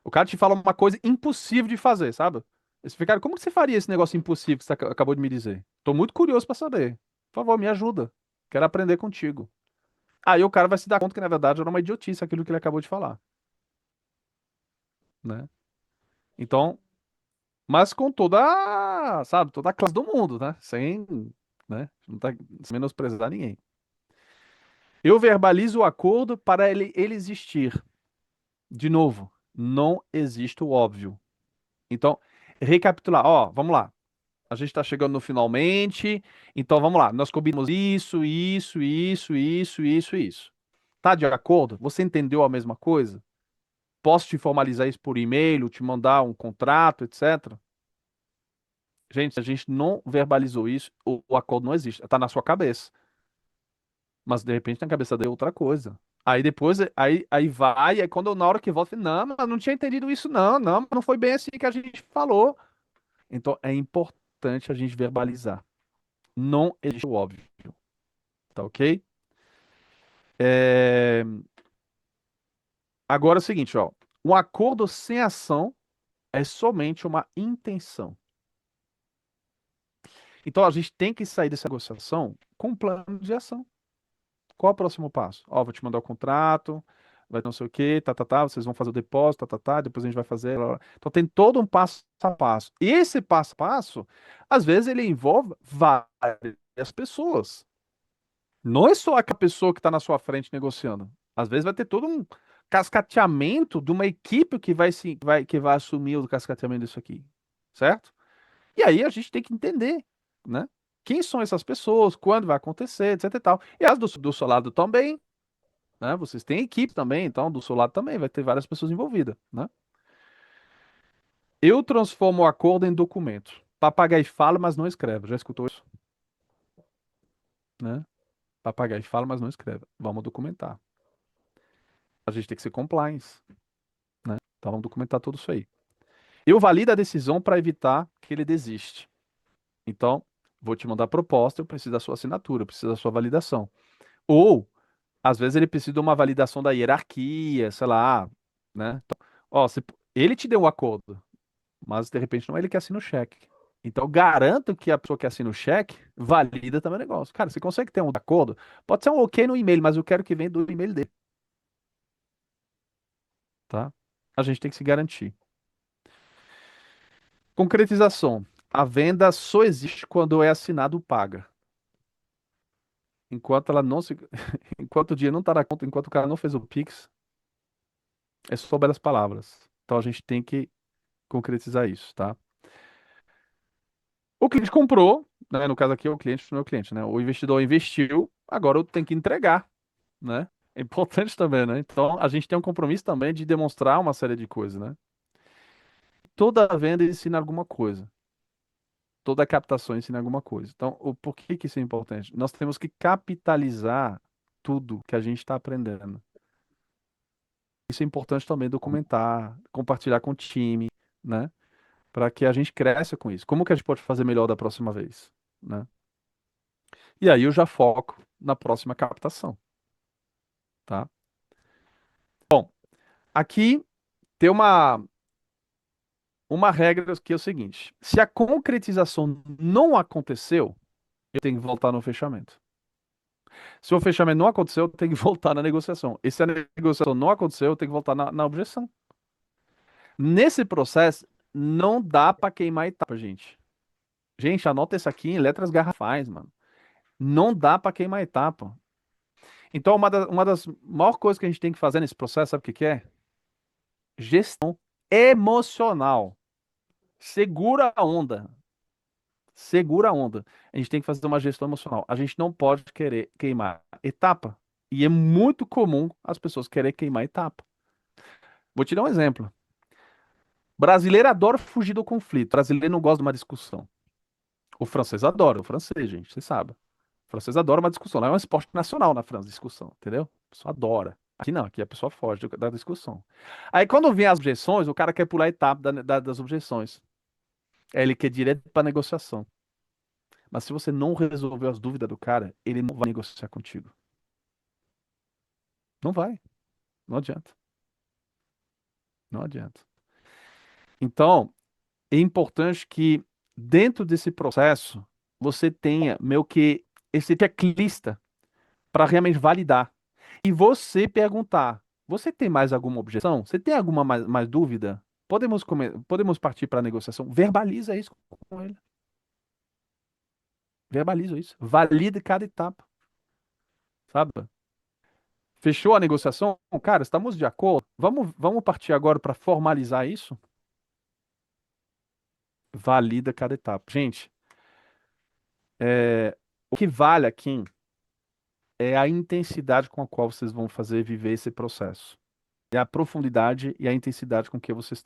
O cara te fala uma coisa impossível de fazer, sabe? Você fica, cara, como que você faria esse negócio impossível que você acabou de me dizer? Tô muito curioso para saber. Por favor, me ajuda. Quero aprender contigo. Aí o cara vai se dar conta que na verdade era uma idiotice aquilo que ele acabou de falar, né? Então, mas com toda, sabe, toda a classe do mundo, né? Sem, né? Não tá sem menosprezar ninguém. Eu verbalizo o acordo para ele existir. De novo, não existe o óbvio. Então, recapitular, ó, vamos lá. A gente está chegando no finalmente, então vamos lá. Nós combinamos isso, isso, isso, isso, isso, isso. Tá de acordo? Você entendeu a mesma coisa? Posso te formalizar isso por e-mail, te mandar um contrato, etc. Gente, a gente não verbalizou isso, o acordo não existe. Está na sua cabeça. Mas de repente na cabeça dele é outra coisa. Aí depois, aí vai, aí quando na hora que volta, não, mas eu não tinha entendido isso, não foi bem assim que a gente falou. Então é importante a gente verbalizar. Não existe o óbvio, tá ok? É, Agora é o seguinte, ó. Um acordo sem ação é somente uma intenção. Então a gente tem que sair dessa negociação com um plano de ação. Qual é o próximo passo? Ó, vou te mandar o contrato, vai ter não sei o quê, vocês vão fazer o depósito, depois a gente vai fazer. Lá, lá. Então tem todo um passo a passo. E esse passo a passo, às vezes, ele envolve várias pessoas. Não é só aquela pessoa que está na sua frente negociando. Às vezes vai ter todo um cascateamento de uma equipe que vai assumir o cascateamento disso aqui. Certo? E aí a gente tem que entender, né? Quem são essas pessoas, quando vai acontecer, etc e tal. E as do seu lado também, né? Vocês têm equipe também, então do seu lado também vai ter várias pessoas envolvidas, né? Eu transformo o acordo em documento. Papagaio fala, mas não escreve. Já escutou isso? Né? Papagaio fala, mas não escreve. Vamos documentar. A gente tem que ser compliance, né? Então vamos documentar tudo isso aí. Eu valido a decisão para evitar que ele desiste. Então, vou te mandar a proposta, eu preciso da sua assinatura, eu preciso da sua validação. Ou, às vezes, ele precisa de uma validação da hierarquia, sei lá, né? Então, ó, ele te deu um acordo, mas de repente não é ele que assina o cheque. Então, garanto que a pessoa que assina o cheque valida também o negócio. Cara, você consegue ter um acordo? Pode ser um ok no e-mail, mas eu quero que venha do e-mail dele, tá? A gente tem que se garantir. Concretização. A venda só existe quando é assinado o paga. Enquanto ela não se. Enquanto o dinheiro não está na conta, enquanto o cara não fez o Pix, é só belas palavras. Então a gente tem que concretizar isso, tá? O cliente comprou, né? No caso aqui é o cliente, não é o cliente, né? O investidor investiu, agora eu tenho que entregar, né? É importante também, né? Então a gente tem um compromisso também de demonstrar uma série de coisas, né? Toda venda ensina alguma coisa. Toda captação ensina alguma coisa. Então, por que que isso é importante? Nós temos que capitalizar tudo que a gente está aprendendo. Isso é importante também documentar, compartilhar com o time, né? Para que a gente cresça com isso. Como que a gente pode fazer melhor da próxima vez, né? E aí eu já foco na próxima captação, tá? Bom, aqui tem uma regra que é o seguinte: se a concretização não aconteceu, eu tenho que voltar no fechamento. Se o fechamento não aconteceu, eu tenho que voltar na negociação. E se a negociação não aconteceu, eu tenho que voltar na objeção. Nesse processo, não dá para queimar etapa, gente. Gente, anota isso aqui em letras garrafais, mano. Não dá para queimar etapa. Então, uma das maiores coisas que a gente tem que fazer nesse processo, sabe o que que é? Gestão emocional. Segura a onda. Segura a onda. A gente tem que fazer uma gestão emocional. A gente não pode querer queimar etapa. E é muito comum as pessoas quererem queimar etapa. Vou te dar um exemplo. Brasileiro adora fugir do conflito. Brasileiro não gosta de uma discussão. O francês adora, o francês, gente, você sabe. O francês adora uma discussão. Lá é um esporte nacional na França, discussão, entendeu? A pessoa adora. Aqui não, aqui a pessoa foge da discussão. Aí quando vem as objeções, o cara quer pular a etapa das objeções. Aí ele quer direto para negociação. Mas se você não resolver as dúvidas do cara, ele não vai negociar contigo. Não vai. Não adianta. Não adianta. Então, é importante que dentro desse processo você tenha meio que esse checklist para realmente validar. E você perguntar: você tem mais alguma objeção? Você tem alguma mais dúvida? Podemos partir para a negociação? Verbaliza isso com ele. Verbaliza isso. Valida cada etapa. Sabe? Fechou a negociação? Cara, estamos de acordo? Vamos partir agora para formalizar isso? Valida cada etapa. Gente, o que vale aqui é a intensidade com a qual vocês vão fazer viver esse processo. É a profundidade e a intensidade com que vocês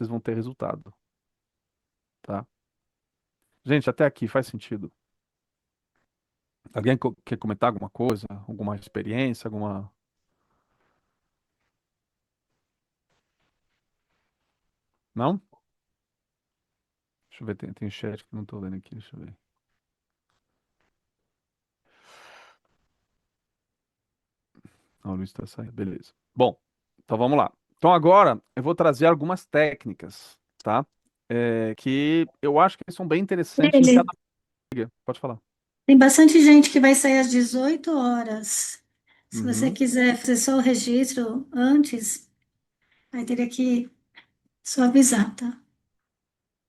vão ter resultado. Tá? Gente, até aqui faz sentido? Alguém quer comentar alguma coisa? Alguma experiência? Alguma Não? Deixa eu ver, tem chat que eu não tô vendo aqui, deixa eu ver. Ah, o Luiz tá saindo, beleza. Bom, então vamos lá. Então agora eu vou trazer algumas técnicas, tá? Que eu acho que são bem interessantes em Ele, cada liga. Pode falar. tem bastante gente que vai sair às 18 horas. Se você Uhum, quiser fazer só o registro antes, aí teria que só avisar, tá?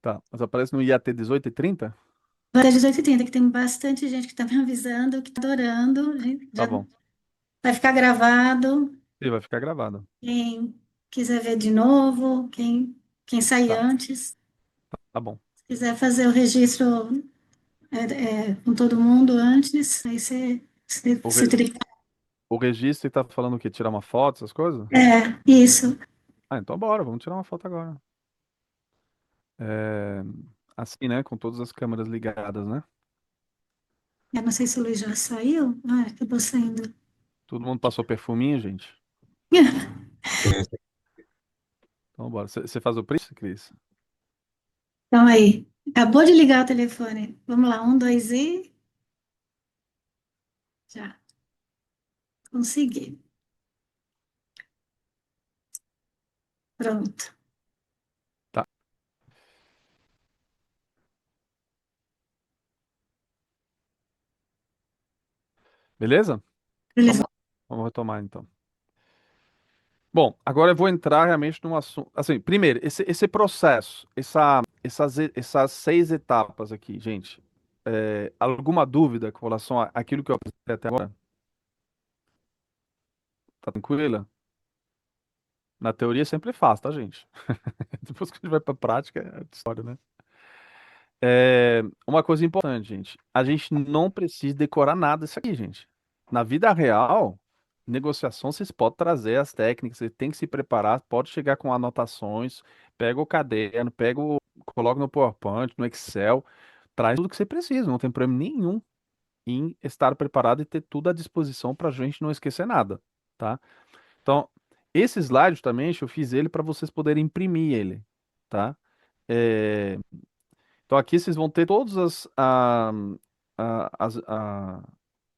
tá, mas aparece no IAT 18h30? Vai às 18h30, que tem bastante gente que está me avisando, que está adorando. Tá Já bom. vai ficar gravado. E vai ficar gravado. Quem quiser ver de novo, quem sair Tá, antes, tá bom. se quiser fazer o registro com todo mundo antes, aí O, você re- teria. o registro tá falando o quê? Tirar uma foto, essas coisas? Isso. Ah, então bora, vamos tirar uma foto agora. É, assim, né? Com todas as câmeras ligadas, né? Eu não sei se o Luiz já saiu. Ah, acabou saindo. Todo mundo passou perfuminho, gente? Então bora. Você faz o print, Cris? Então aí, acabou de ligar o telefone. Vamos lá, 1, 2 e já consegui. Pronto. Tá. Beleza? Beleza. Vamos retomar então. Bom, agora eu vou entrar realmente num assunto. Assim, primeiro, esse processo, essas 6 etapas aqui, gente. Alguma dúvida com relação àquilo que eu apresentei até agora? Tá tranquila? Na teoria é sempre fácil, tá, gente? Depois que a gente vai pra prática, é outra história, né? Uma coisa importante, gente. A gente não precisa decorar nada disso aqui, gente. Na vida real, negociação, vocês podem trazer as técnicas, você tem que se preparar, pode chegar com anotações, pega o caderno, coloca no PowerPoint, no Excel, traz tudo que você precisa, não tem problema nenhum em estar preparado e ter tudo à disposição para a gente não esquecer nada, tá? Então, esse slide, justamente, eu fiz ele para vocês poderem imprimir ele, tá? É, Então aqui vocês vão ter todas a- as, a-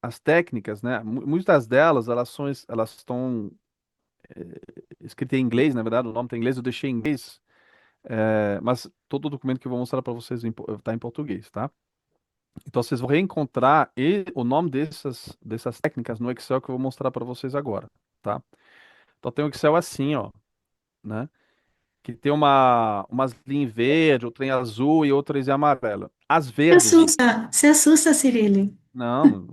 as técnicas, né? Muitas delas, elas estão escritas em inglês, na verdade, o nome está em inglês, eu deixei em inglês, mas todo o documento que eu vou mostrar para vocês está em português, tá? Então vocês vão reencontrar o nome dessas técnicas no Excel que eu vou mostrar para vocês agora, tá? Então tem o Excel assim, ó, né? Que tem umas linhas verde, outra em azul e outras em amarela. As verdes, gente. Se assusta, Cirilo. Não,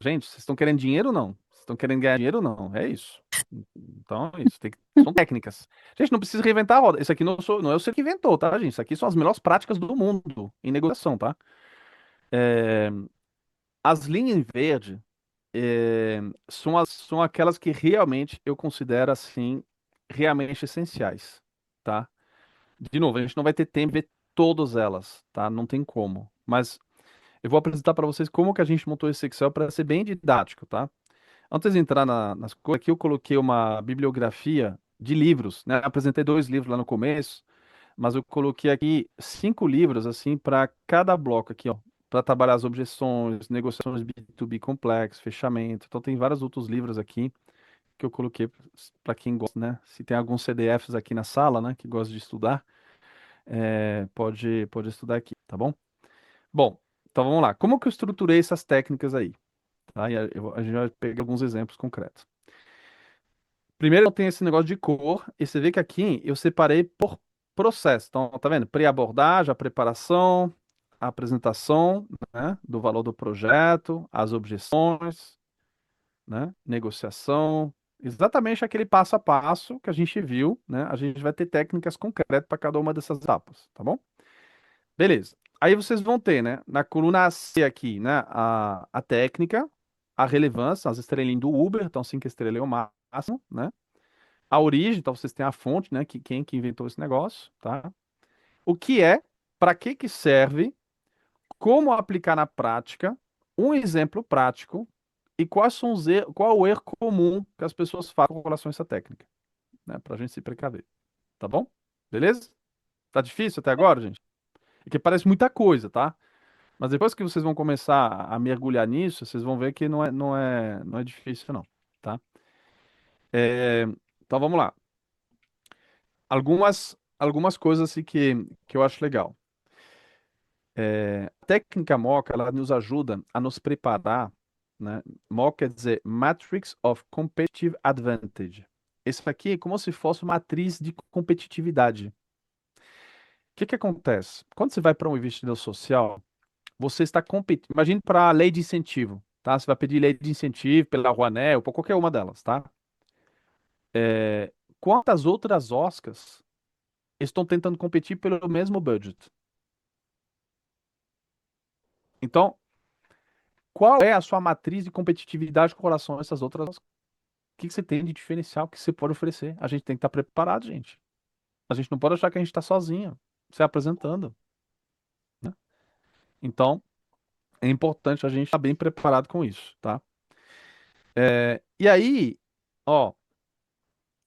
gente, vocês estão querendo dinheiro ou não? Vocês estão querendo ganhar dinheiro ou não? É isso. Então, é isso. São técnicas. Gente, não precisa reinventar a roda. Isso aqui não é o que inventou, tá, gente? Isso aqui são as melhores práticas do mundo em negociação, tá? É, as linhas em verde são aquelas que realmente eu considero, assim, realmente essenciais, tá? De novo, a gente não vai ter tempo de ver todas elas, tá? Não tem como. Mas eu vou apresentar para vocês como que a gente montou esse Excel para ser bem didático, tá? Antes de entrar nas coisas, aqui eu coloquei uma bibliografia de livros, né? Apresentei 2 livros lá no começo, mas eu coloquei aqui 5 livros, assim, para cada bloco aqui, ó, para trabalhar as objeções, negociações B2B complexo, fechamento. Então tem vários outros livros aqui que eu coloquei para quem gosta, né? Se tem alguns CDFs aqui na sala, né, que gosta de estudar, pode estudar aqui, tá bom? Bom, então vamos lá. Como que eu estruturei essas técnicas aí? Tá? E a gente vai pegar alguns exemplos concretos. Primeiro, eu tenho esse negócio de cor, e você vê que aqui eu separei por processo. Então, tá vendo? Pré-abordagem, a preparação, a apresentação, né, do valor do projeto, as objeções, né, negociação, exatamente aquele passo a passo que a gente viu, né? A gente vai ter técnicas concretas para cada uma dessas etapas, tá bom? Beleza. Aí vocês vão ter, né, na coluna C aqui, né, a técnica, a relevância, as estrelinhas do Uber, então 5 estrelas é o máximo, né? A origem, então vocês têm a fonte, né, quem que inventou esse negócio, tá? O que é, para que serve, como aplicar na prática, um exemplo prático e qual é o erro comum que as pessoas fazem com relação a essa técnica, né, para a gente se precaver, tá bom? Beleza? Tá difícil até agora, gente? É que parece muita coisa, tá? Mas depois que vocês vão começar a mergulhar nisso, vocês vão ver que não é difícil, não, tá? É, então vamos lá. Algumas coisas assim que eu acho legal. A técnica MOCA, ela nos ajuda a nos preparar, né? MOCA quer dizer Matrix of Competitive Advantage. Esse aqui é como se fosse uma matriz de competitividade. O que que acontece? Quando você vai para um investidor social, você está competindo. Imagine para a lei de incentivo, tá? Você vai pedir lei de incentivo pela Rouanet ou por qualquer uma delas, tá? Quantas outras Oscars estão tentando competir pelo mesmo budget? Então, qual é a sua matriz de competitividade com relação a essas outras Oscars? O que que você tem de diferencial que você pode oferecer? A gente tem que estar preparado, gente. A gente não pode achar que a gente está sozinho, se apresentando, né? Então, é importante a gente estar bem preparado com isso, tá? E aí, ó,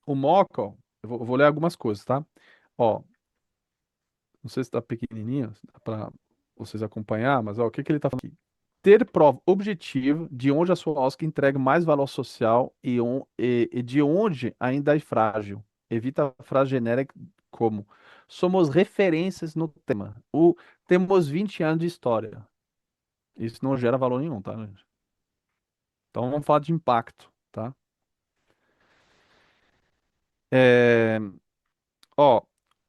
o Moca, ó, eu vou ler algumas coisas, tá? Ó, não sei se está pequenininho para vocês acompanhar, mas ó, o que que ele está falando aqui? Ter prova objetiva de onde a sua Oscar entrega mais valor social e de onde ainda é frágil. Evita a frase genérica como somos referências no tema. Temos 20 anos de história. Isso não gera valor nenhum, tá, gente? Então vamos falar de impacto, tá? É, Ó,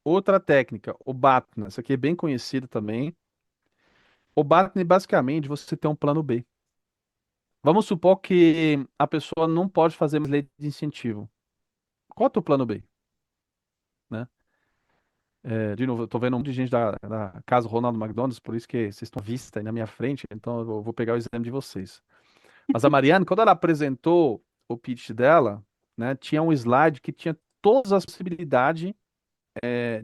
outra técnica, o BATNA. Essa aqui é bem conhecida também. O BATNA, basicamente, você tem um plano B. Vamos supor que a pessoa não pode fazer mais lei de incentivo. Qual é o teu plano B? Né? De novo, eu tô vendo um monte de gente da casa Ronald McDonald's, por isso que vocês estão à vista aí na minha frente, então eu vou pegar o exame de vocês. Mas a Mariana, quando ela apresentou o pitch dela, né, tinha um slide que tinha todas as possibilidades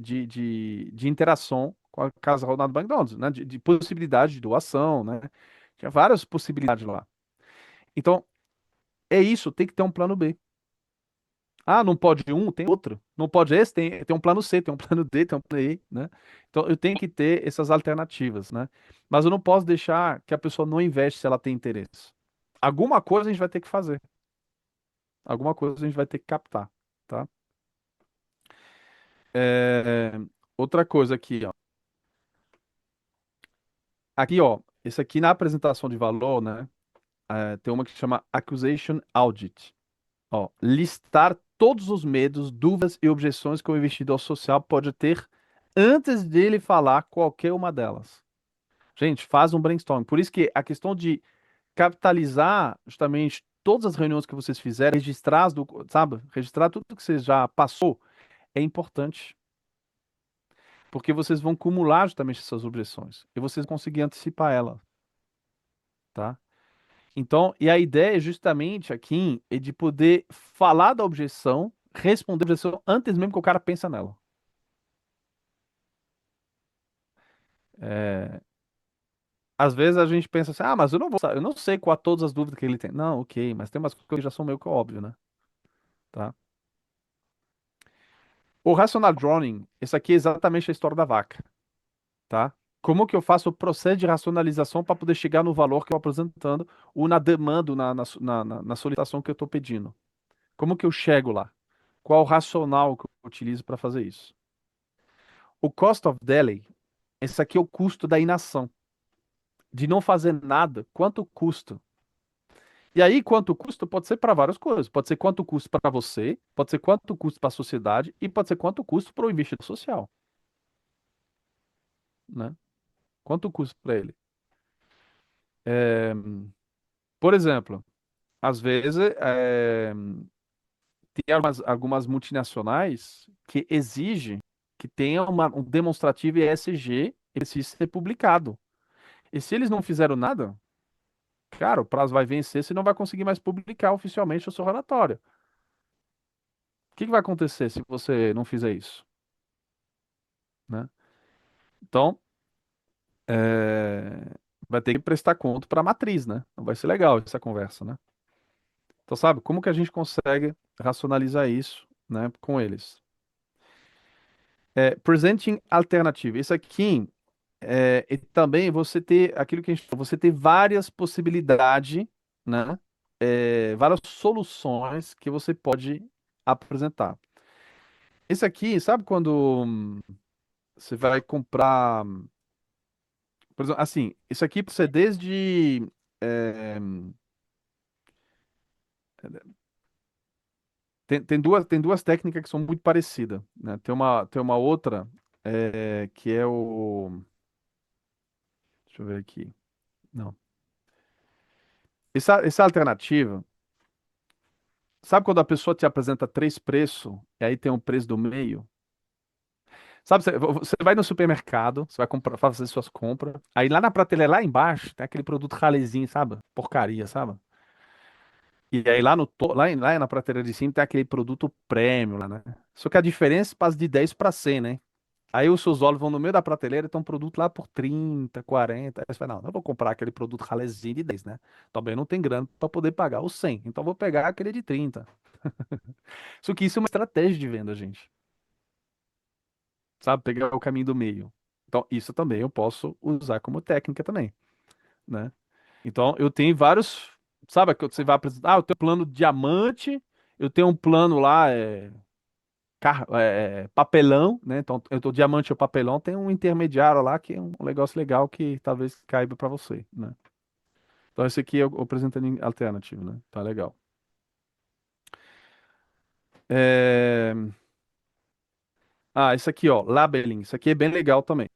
de interação com a casa Ronald McDonald's, né, de possibilidade de doação, né? Tinha várias possibilidades lá. Então, é isso, tem que ter um plano B. Ah, não pode um, tem outro. Não pode esse, tem um plano C, tem um plano D, tem um plano E, né? Então eu tenho que ter essas alternativas, né? Mas eu não posso deixar que a pessoa não investe se ela tem interesse. Alguma coisa a gente vai ter que fazer. Alguma coisa a gente vai ter que captar, tá? É, Outra coisa aqui, ó. Aqui, ó. Esse aqui na apresentação de valor, né? Tem uma que chama Accusation Audit. Ó, listar todos os medos, dúvidas e objeções que o investidor social pode ter antes dele falar qualquer uma delas. Gente, faz um brainstorm. Por isso que a questão de capitalizar justamente todas as reuniões que vocês fizeram, registrar, sabe? Registrar tudo que você já passou é importante. Porque vocês vão acumular justamente essas objeções e vocês vão conseguir antecipar elas, tá? Então, e a ideia justamente aqui é de poder falar da objeção, responder a objeção antes mesmo que o cara pensa nela. Às vezes a gente pensa assim, ah, mas eu não sei qual todas as dúvidas que ele tem. Não, ok, mas tem umas coisas que já são meio que óbvio, né? Tá? O rational drawing, esse aqui é exatamente a história da vaca, tá? Como que eu faço o processo de racionalização para poder chegar no valor que eu estou apresentando ou na demanda, na solicitação que eu estou pedindo? Como que eu chego lá? Qual o racional que eu utilizo para fazer isso? O cost of delay, esse aqui é o custo da inação. De não fazer nada, quanto custa? E aí, quanto custa pode ser para várias coisas. Pode ser quanto custa para você, pode ser quanto custa para a sociedade e pode ser quanto custa para o investidor social, né? Quanto custa para ele? É, Por exemplo, às vezes tem algumas multinacionais que exigem que tenha um demonstrativo ESG e precisa ser publicado. E se eles não fizeram nada, cara, o prazo vai vencer, você não vai conseguir mais publicar oficialmente o seu relatório. O que que vai acontecer se você não fizer isso? Né? Então, vai ter que prestar conta para a matriz, né? Não vai ser legal essa conversa, né? Então, sabe, como que a gente consegue racionalizar isso, né, com eles? Presenting alternative. Isso aqui e também você ter aquilo que a gente falou, você ter várias possibilidades, né? Várias soluções que você pode apresentar. Esse aqui, sabe quando você vai comprar, por exemplo, assim, isso aqui pode ser desde é, tem duas técnicas que são muito parecidas, né? Tem uma outra que é o. Deixa eu ver aqui. Não. Essa alternativa, sabe quando a pessoa te apresenta três preços e aí tem um preço do meio? Sabe, você vai no supermercado, você vai comprar, fazer suas compras, aí lá na prateleira, lá embaixo, tem aquele produto ralezinho, sabe? Porcaria, sabe? E aí lá na prateleira de cima tem aquele produto premium lá, né? Só que a diferença passa de 10 para 100, né? Aí os seus olhos vão no meio da prateleira e tem um produto lá por 30, 40. Aí você fala, não, eu vou comprar aquele produto ralezinho de 10, né? Também não tem grana para poder pagar os 100, então eu vou pegar aquele de 30. Só que isso é uma estratégia de venda, gente. Sabe? Pegar o caminho do meio. Então, isso também eu posso usar como técnica também, né? Então, eu tenho vários, sabe, que você vai apresentar, eu tenho um plano diamante, eu tenho um plano lá, papelão, né? Então, eu tô diamante ou papelão, tem um intermediário lá que é um negócio legal que talvez caiba para você, né? Então, esse aqui é o apresentando em alternativo, né? Tá legal. É... Esse aqui, ó, labeling, isso aqui é bem legal também.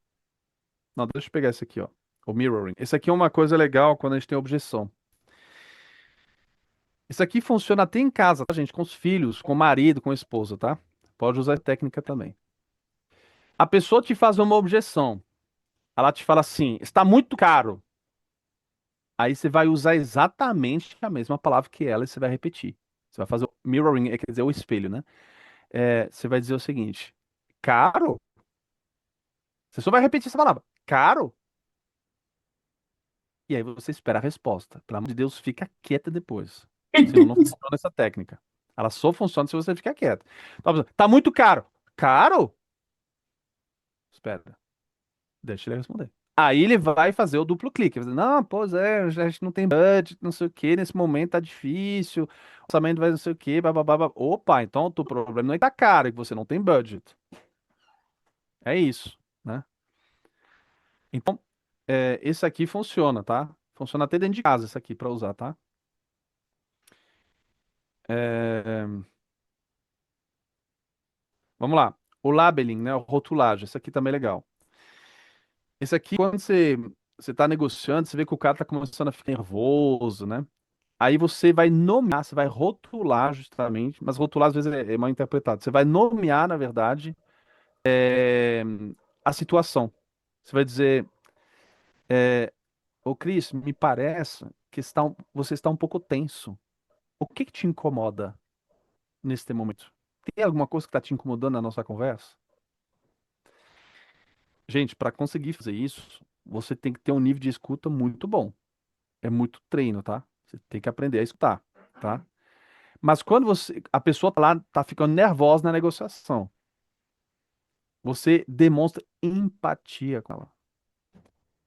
Não, deixa eu pegar esse aqui, ó. O mirroring. Esse aqui é uma coisa legal quando a gente tem objeção. Isso aqui funciona até em casa, tá, gente? Com os filhos, com o marido, com a esposa, tá? Pode usar a técnica também. A pessoa te faz uma objeção. Ela te fala assim: está muito caro. Aí você vai usar exatamente a mesma palavra que ela e você vai repetir. Você vai fazer o mirroring, quer dizer, o espelho, né? Você vai dizer o seguinte: caro? Você só vai repetir essa palavra. Caro? E aí você espera a resposta. Pelo amor de Deus, fica quieta depois. Senão não funciona essa técnica. Ela só funciona se você ficar quieto. Tá muito caro. Caro? Espera. Deixa ele responder. Aí ele vai fazer o duplo clique. Vai dizer, não, pois a gente não tem budget, não sei o que, nesse momento tá difícil, o orçamento vai não sei o que, bababá. Opa, então o teu problema não é que tá caro, é que você não tem budget. É isso, né? Então, esse aqui funciona, tá? Funciona até dentro de casa, esse aqui, pra usar, tá? É, Vamos lá. O labeling, né? O rotulagem. Esse aqui também é legal. Esse aqui, quando você tá negociando, você vê que o cara tá começando a ficar nervoso, né? Aí você vai nomear, você vai rotular justamente, mas rotular às vezes é mal interpretado. Você vai nomear, na verdade, é, a situação. Você vai dizer, ô Cris, me parece que você está um pouco tenso. O que que te incomoda neste momento? Tem alguma coisa que está te incomodando na nossa conversa? Gente, para conseguir fazer isso, você tem que ter um nível de escuta muito bom. É muito treino, tá? Você tem que aprender a escutar, tá? Mas quando a pessoa tá lá, tá ficando nervosa na negociação, você demonstra empatia com ela.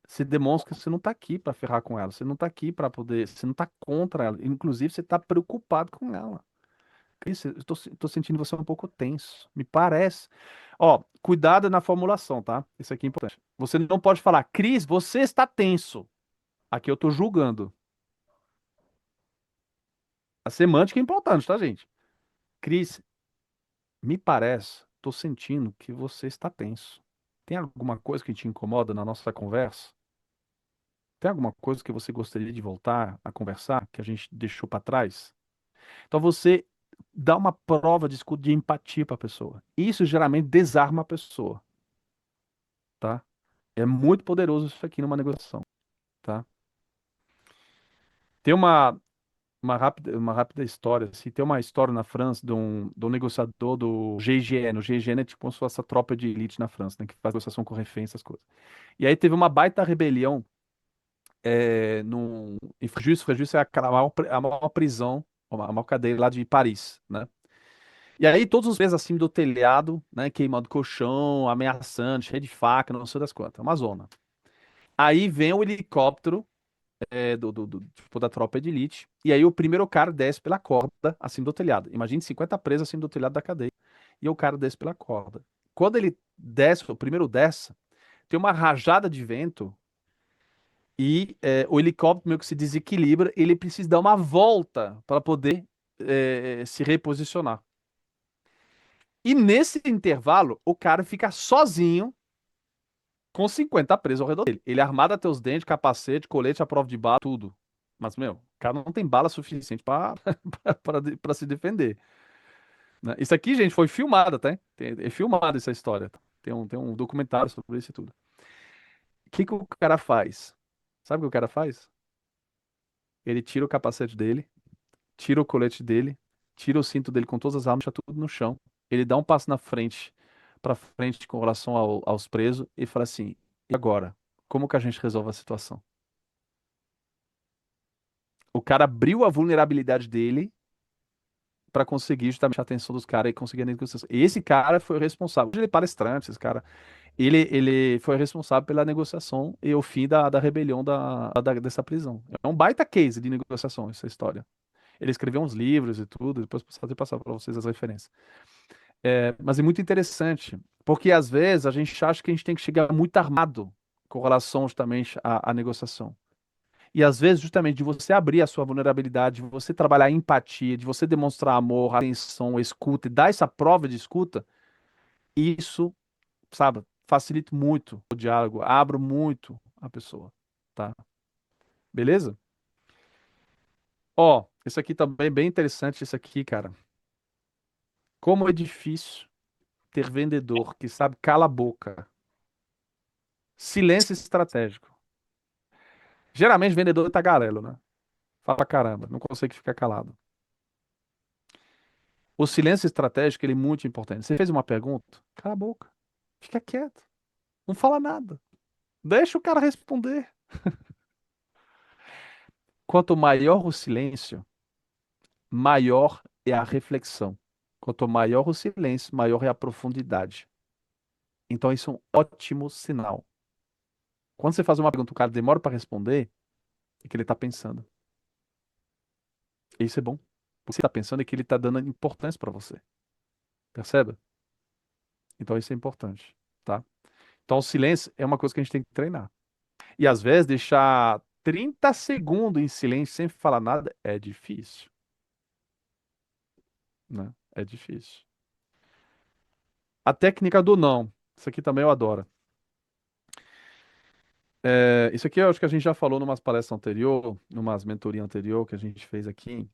Você demonstra que você não tá aqui para ferrar com ela, você não tá aqui para poder, você não tá contra ela, inclusive você tá preocupado com ela. Cris, eu tô sentindo você um pouco tenso, me parece. Ó, cuidado na formulação, tá? Isso aqui é importante. Você não pode falar, Cris, você está tenso. Aqui eu tô julgando. A semântica é importante, tá, gente? Cris, me parece, tô sentindo que você está tenso. Tem alguma coisa que te incomoda na nossa conversa? Tem alguma coisa que você gostaria de voltar a conversar, que a gente deixou para trás? Então você dá uma prova de escuta de empatia para a pessoa. Isso geralmente desarma a pessoa, tá? É muito poderoso isso aqui numa negociação, tá? Tem uma rápida história, assim, tem uma história na França de um negociador do GIGN. O GIGN é tipo como se fosse essa tropa de elite na França, né, que faz negociação com reféns, essas coisas. E aí teve uma baita rebelião em Fréjus. Fréjus é a maior prisão, a maior cadeia lá de Paris, né? E aí todos os presos acima do telhado, né, queimando colchão, ameaçando, cheio de faca, não sei das quantas, uma zona. Aí vem o helicóptero tipo, da tropa de elite, e aí o primeiro cara desce pela corda acima do telhado. Imagine 50 presos acima do telhado da cadeia. E o cara desce pela corda. Quando ele desce, o primeiro desce, tem uma rajada de vento e o helicóptero meio que se desequilibra, ele precisa dar uma volta para poder se reposicionar. E nesse intervalo, o cara fica sozinho com 50 presos ao redor dele. Ele é armado até os dentes, capacete, colete à prova de bala, tudo. Mas, meu, o cara não tem bala suficiente para se defender. Né? Isso aqui, gente, foi filmado, tá? É filmado essa história. Tem um documentário sobre isso e tudo. O que o cara faz? Sabe o que o cara faz? Ele tira o capacete dele, tira o colete dele, tira o cinto dele com todas as armas, deixa tudo no chão. Ele dá um passo na frente, para frente com relação aos presos e fala assim: e agora? Como que a gente resolve a situação? O cara abriu a vulnerabilidade dele para conseguir justamente a atenção dos caras e conseguir a negociação. E esse cara foi o responsável. Ele é palestrante, esse cara. Ele foi responsável pela negociação e o fim da rebelião dessa prisão. É um baita case de negociação essa história. Ele escreveu uns livros e tudo, depois posso passar para vocês as referências. Mas é muito interessante, porque às vezes a gente acha que a gente tem que chegar muito armado com relação justamente à negociação. E às vezes, justamente, de você abrir a sua vulnerabilidade, de você trabalhar a empatia, de você demonstrar amor, atenção, escuta e dar essa prova de escuta, isso, sabe, facilita muito o diálogo, abre muito a pessoa, tá? Beleza? Ó, isso aqui também é bem interessante, isso aqui, cara. Como é difícil ter vendedor que sabe cala a boca. Silêncio estratégico. Geralmente, vendedor é tagarelo, né? Fala caramba, não consegue ficar calado. O silêncio estratégico ele é muito importante. Você fez uma pergunta? Cala a boca. Fica quieto. Não fala nada. Deixa o cara responder. Quanto maior o silêncio, maior é a reflexão. Quanto maior o silêncio, maior é a profundidade. Então, isso é um ótimo sinal. Quando você faz uma pergunta, o cara demora para responder, é que ele está pensando. Isso é bom. O que você está pensando é que ele está dando importância para você. Percebe? Então, isso é importante, tá? Então, o silêncio é uma coisa que a gente tem que treinar. E às vezes deixar 30 segundos em silêncio sem falar nada é difícil. Né? É difícil. A técnica do não. Isso aqui também eu adoro. Isso aqui eu acho que a gente já falou numas palestras anterior, numas mentoria anterior que a gente fez aqui.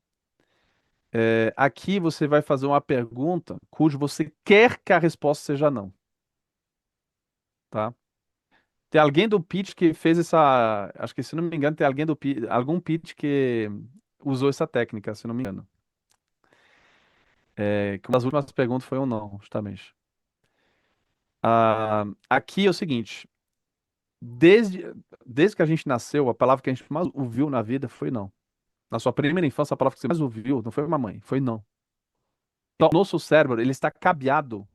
Aqui você vai fazer uma pergunta cujo você quer que a resposta seja não. Tá? Tem alguém do pitch que fez essa. Acho que, se não me engano, tem alguém algum pitch que usou essa técnica, se não me engano. Que uma das últimas perguntas foi um não, justamente. Aqui é o seguinte: desde que a gente nasceu, a palavra que a gente mais ouviu na vida foi não. Na sua primeira infância, a palavra que você mais ouviu não foi mamãe, foi não. Então, o nosso cérebro, ele está cabeado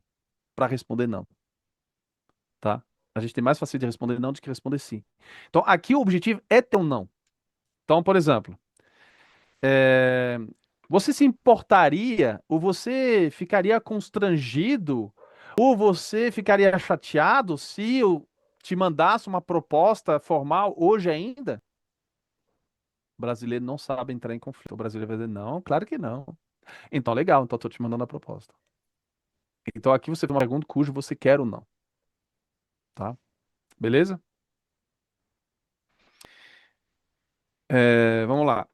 para responder não. Tá? A gente tem mais facilidade de responder não do que responder sim. Então, aqui o objetivo é ter um não. Então, por exemplo, você se importaria ou você ficaria constrangido ou você ficaria chateado se eu te mandasse uma proposta formal hoje ainda? O brasileiro não sabe entrar em conflito. O brasileiro vai dizer, não, claro que não. Então, legal, então estou te mandando a proposta. Então, aqui você tem uma pergunta cujo você quer ou não. Tá? Beleza? Vamos lá.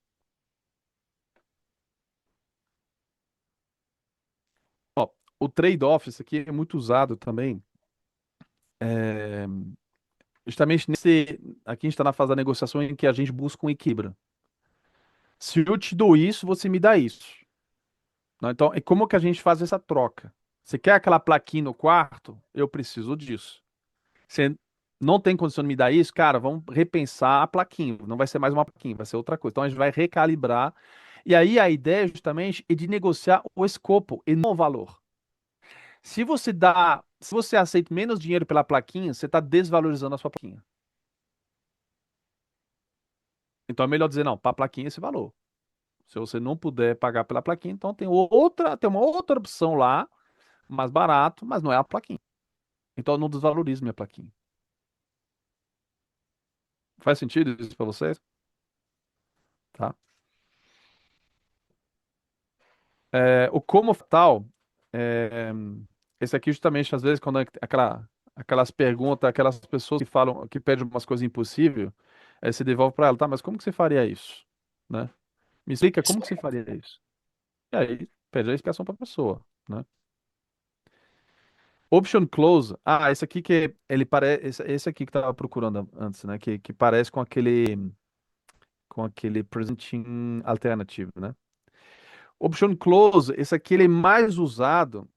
Ó, o trade-off, isso aqui é muito usado também. Justamente nesse. Aqui a gente está na fase da negociação em que a gente busca um equilíbrio. Se eu te dou isso, você me dá isso. Não, então, é como que a gente faz essa troca? Você quer aquela plaquinha no quarto? Eu preciso disso. Você não tem condição de me dar isso? Cara, vamos repensar a plaquinha. Não vai ser mais uma plaquinha, vai ser outra coisa. Então a gente vai recalibrar E aí a ideia justamente é de negociar o escopo e não o valor. Se você aceita menos dinheiro pela plaquinha, você está desvalorizando a sua plaquinha. Então é melhor dizer, não, para a plaquinha esse valor. Se você não puder pagar pela plaquinha, então tem uma outra opção lá, mais barato, mas não é a plaquinha. Então eu não desvalorizo minha plaquinha. Faz sentido isso para vocês? Tá? O como tal, esse aqui justamente, às vezes, quando é aquelas perguntas, aquelas pessoas que falam, que pedem umas coisas impossíveis, aí você devolve para ela, tá, mas como que você faria isso? Né? Me explica como que você faria isso. E aí, pede a explicação para a pessoa, né? Option close. Esse aqui que ele parece, esse aqui que estava procurando antes, né? Que parece com aquele presenting alternative, né? Option close, esse aqui ele é mais usado.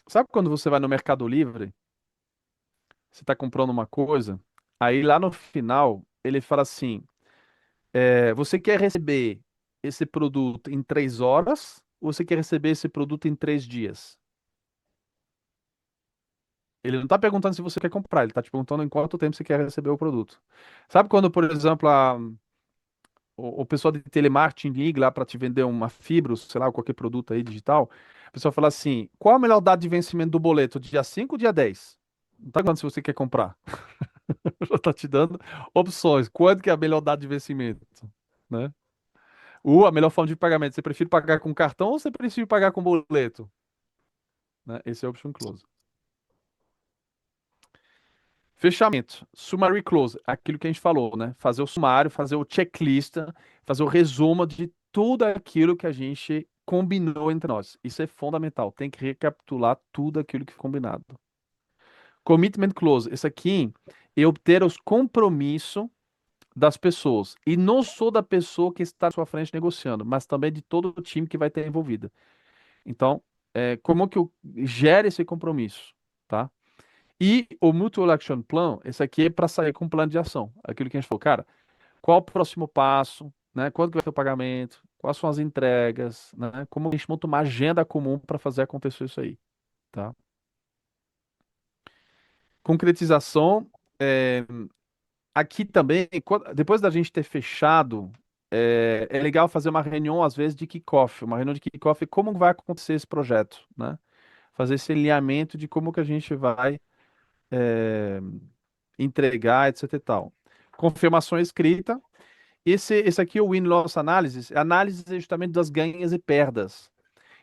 Sabe quando você vai no Mercado Livre, você está comprando uma coisa, aí lá no final ele fala assim: você quer receber esse produto em 3 horas ou você quer receber esse produto em 3 dias? Ele não está perguntando se você quer comprar, ele está te perguntando em quanto tempo você quer receber o produto. Sabe quando, por exemplo, o pessoal de telemarketing liga lá para te vender uma fibra, sei lá, qualquer produto aí digital, a pessoa fala assim: qual a melhor data de vencimento do boleto? Dia 5 ou dia 10? Não está perguntando se você quer comprar. Está te dando opções. Quando que é a melhor data de vencimento? Né? A melhor forma de pagamento. Você prefere pagar com cartão ou você prefere pagar com boleto? Né? Esse é o option close. Fechamento. Summary close. Aquilo que a gente falou, né? Fazer o sumário, fazer o checklist, fazer o resumo de tudo aquilo que a gente combinou entre nós. Isso é fundamental. Tem que recapitular tudo aquilo que foi combinado. Commitment close. Esse aqui é obter os compromissos das pessoas. E não só da pessoa que está à sua frente negociando, mas também de todo o time que vai ter envolvido. Então, como que eu gero esse compromisso, tá? E o Mutual Action Plan, esse aqui é para sair com um plano de ação. Aquilo que a gente falou, cara, qual o próximo passo, né? Quando que vai ter o pagamento? Quais são as entregas, né? Como a gente monta uma agenda comum para fazer acontecer isso aí, tá? Concretização, aqui também, depois da gente ter fechado, é legal fazer uma reunião, às vezes, de kickoff. Uma reunião de kickoff, como vai acontecer esse projeto, né? Fazer esse alinhamento de como que a gente vai entregar, etc e tal. Confirmação escrita. Esse aqui é o Win-Loss Analysis. Análise justamente das ganhas e perdas.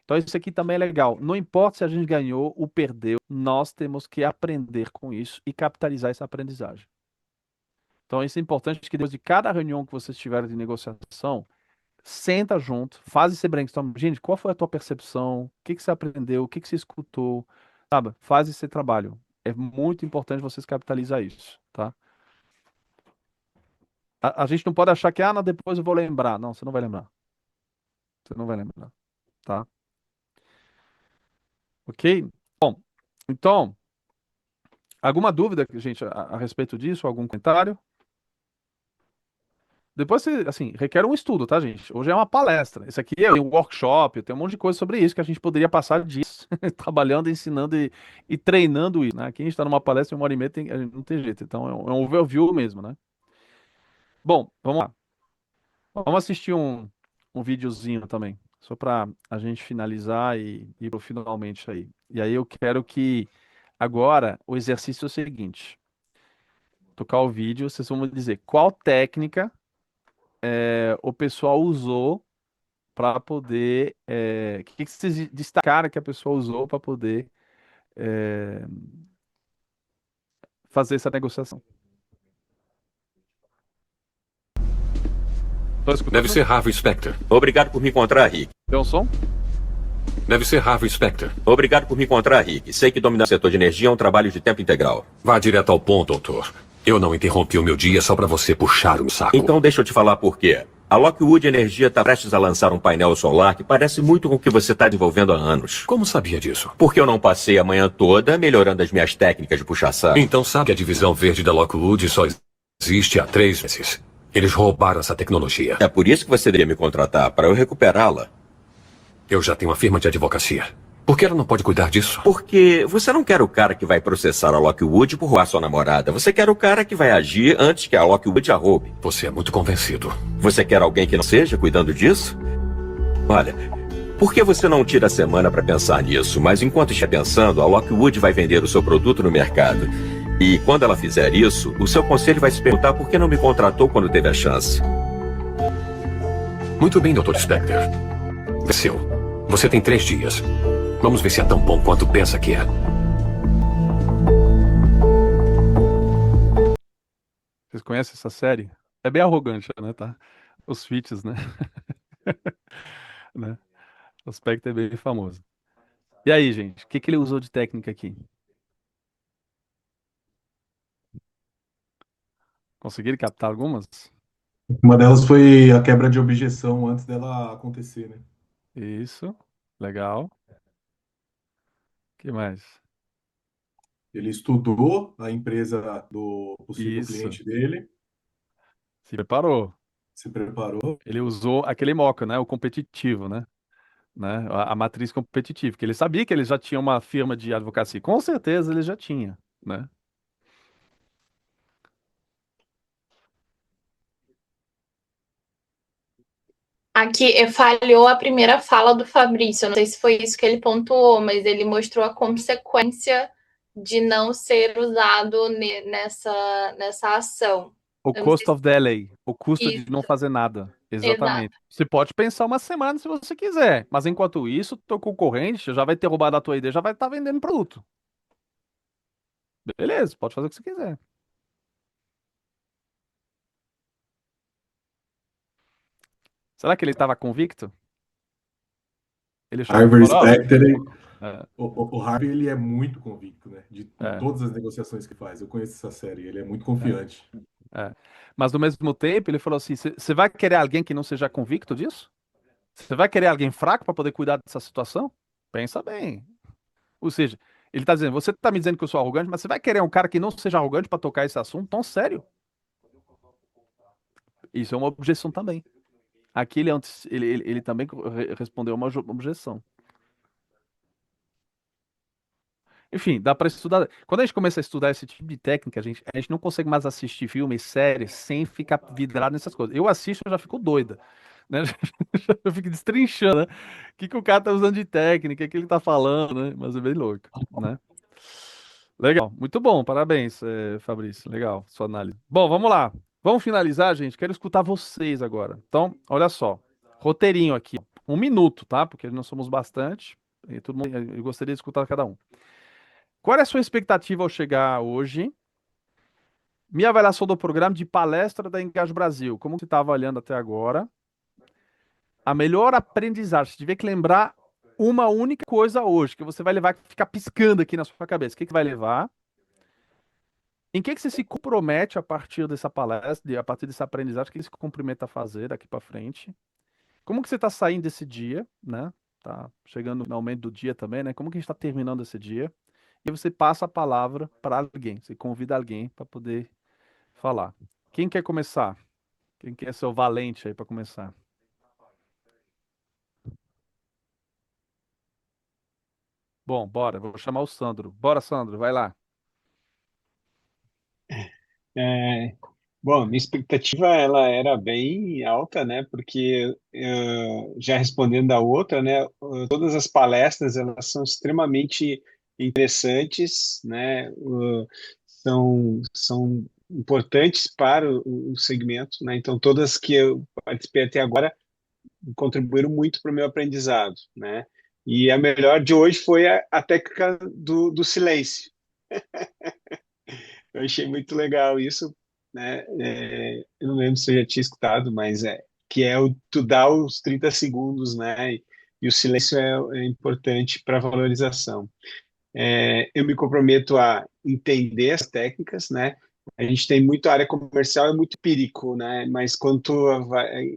Então, isso aqui também é legal. Não importa se a gente ganhou ou perdeu, nós temos que aprender com isso e capitalizar essa aprendizagem. Então, isso é importante que depois de cada reunião que vocês tiverem de negociação, senta junto, faz esse brainstorm. Gente, qual foi a tua percepção? O que você aprendeu? O que você escutou? Sabe? Faz esse trabalho. É muito importante vocês capitalizar isso, tá? A gente não pode achar que, depois eu vou lembrar. Não, você não vai lembrar. Você não vai lembrar, tá? Ok? Bom, então, alguma dúvida, gente, a respeito disso? Algum comentário? Depois, assim, requer um estudo, tá, gente? Hoje é uma palestra. Esse aqui é um workshop, tem um monte de coisa sobre isso que a gente poderia passar dias trabalhando, ensinando e treinando isso, né? Aqui a gente está numa palestra, 1h30, a gente não tem jeito. Então, é um overview mesmo, né? Bom, vamos lá. Vamos assistir um videozinho também, só para a gente finalizar e ir pro finalmente aí. E aí eu quero que agora o exercício é o seguinte: tocar o vídeo, vocês vão me dizer qual técnica o pessoal usou para poder. O que vocês destacaram que a pessoa usou para poder fazer essa negociação? Deve ser Harvey Specter. Obrigado por me encontrar, Rick. Deu um som? Deve ser Harvey Specter. Obrigado por me encontrar, Rick. Sei que dominar o setor de energia é um trabalho de tempo integral. Vá direto ao ponto, doutor. Eu não interrompi o meu dia só para você puxar um saco. Então deixa eu te falar por quê. A Lockwood Energia está prestes a lançar um painel solar que parece muito com o que você está desenvolvendo há anos. Como sabia disso? Porque eu não passei a manhã toda melhorando as minhas técnicas de puxar saco. Então sabe que a divisão verde da Lockwood só existe há 3 meses. Eles roubaram essa tecnologia. É por isso que você deveria me contratar, para eu recuperá-la. Eu já tenho uma firma de advocacia. Por que ela não pode cuidar disso? Porque você não quer o cara que vai processar a Lockwood por roubar sua namorada. Você quer o cara que vai agir antes que a Lockwood a roube. Você é muito convencido. Você quer alguém que não seja cuidando disso? Olha, por que você não tira a semana para pensar nisso? Mas enquanto estiver pensando, a Lockwood vai vender o seu produto no mercado. E quando ela fizer isso, o seu conselho vai se perguntar por que não me contratou quando teve a chance. Muito bem, Dr. Specter. Venceu. Você tem 3 dias. Vamos ver se é tão bom quanto pensa que é. Vocês conhecem essa série? É bem arrogante, né, tá? Os feats, né? Né? O Spectre é bem famoso. E aí, gente? O que ele usou de técnica aqui? Conseguiram captar algumas? Uma delas foi a quebra de objeção antes dela acontecer, né? Isso. Legal. O que mais? Ele estudou a empresa do possível Isso. cliente dele, Se preparou. se preparou. Ele usou aquele MOCA, né? O competitivo, né? A matriz competitiva, que ele sabia que ele já tinha uma firma de advocacia. Com certeza ele já tinha, né? Aqui falhou a primeira fala do Fabrício. Eu não sei se foi isso que ele pontuou, mas ele mostrou a consequência de não ser usado nessa ação. O Eu não cost sei of delay, o custo de Isso. não fazer nada. Exato. Exatamente. Você pode pensar uma semana se você quiser, mas enquanto isso, teu concorrente já vai ter roubado a tua ideia, já vai estar vendendo produto. Beleza, pode fazer o que você quiser. Será que ele estava convicto? Ele chegou e Harvey falou, Specter, É. o Harvey, ele é muito convicto, né? De É. todas as negociações que faz. Eu conheço essa série, ele é muito confiante. Mas, ao mesmo tempo, ele falou assim, você vai querer alguém que não seja convicto disso? Você vai querer alguém fraco para poder cuidar dessa situação? Pensa bem. Ou seja, ele está dizendo, você está me dizendo que eu sou arrogante, mas você vai querer um cara que não seja arrogante para tocar esse assunto tão sério? Isso é uma objeção também. Aqui ele também respondeu uma objeção. Enfim, dá para estudar. Quando a gente começa a estudar esse tipo de técnica, a gente não consegue mais assistir filmes, séries, sem ficar vidrado nessas coisas. Eu assisto, eu já fico doida, né? Eu fico destrinchando, né? O que o cara tá usando de técnica, o que ele tá falando, né? Mas é bem louco, né? Legal, muito bom, parabéns, Fabrício, legal, sua análise. Bom, vamos lá. Vamos finalizar, gente. Quero escutar vocês agora. Então, olha só, roteirinho aqui, 1 minuto, tá? Porque nós somos bastante e todo mundo, eu gostaria de escutar cada um. Qual é a sua expectativa ao chegar hoje? Minha avaliação do programa de palestra da Engajo Brasil. Como você está avaliando até agora? A melhor aprendizagem. Você tiver que lembrar uma única coisa hoje, que você vai levar, ficar piscando aqui na sua cabeça. O que vai levar? Em que você se compromete a partir dessa palestra, a partir dessa aprendizagem, que você se compromete a fazer daqui para frente? Como que você está saindo desse dia, né? Tá chegando no aumento do dia também, né? Como que a gente está terminando esse dia? E você passa a palavra para alguém, você convida alguém para poder falar. Quem quer começar? Quem quer ser o valente aí para começar? Bom, bora, vou chamar o Sandro. Bora, Sandro, vai lá. Bom, minha expectativa ela era bem alta, né? Porque já respondendo a outra, né? Todas as palestras elas são extremamente interessantes, né? São importantes para o segmento, né? Então todas que eu participei até agora contribuíram muito para o meu aprendizado, né? E a melhor de hoje foi a técnica do silêncio. Eu achei muito legal isso, né? Eu não lembro se eu já tinha escutado, mas que é tu dar os 30 segundos, né? E o silêncio é importante para a valorização. Eu me comprometo a entender as técnicas, né? A gente tem muito área comercial, é muito empírico, né? Mas quando tu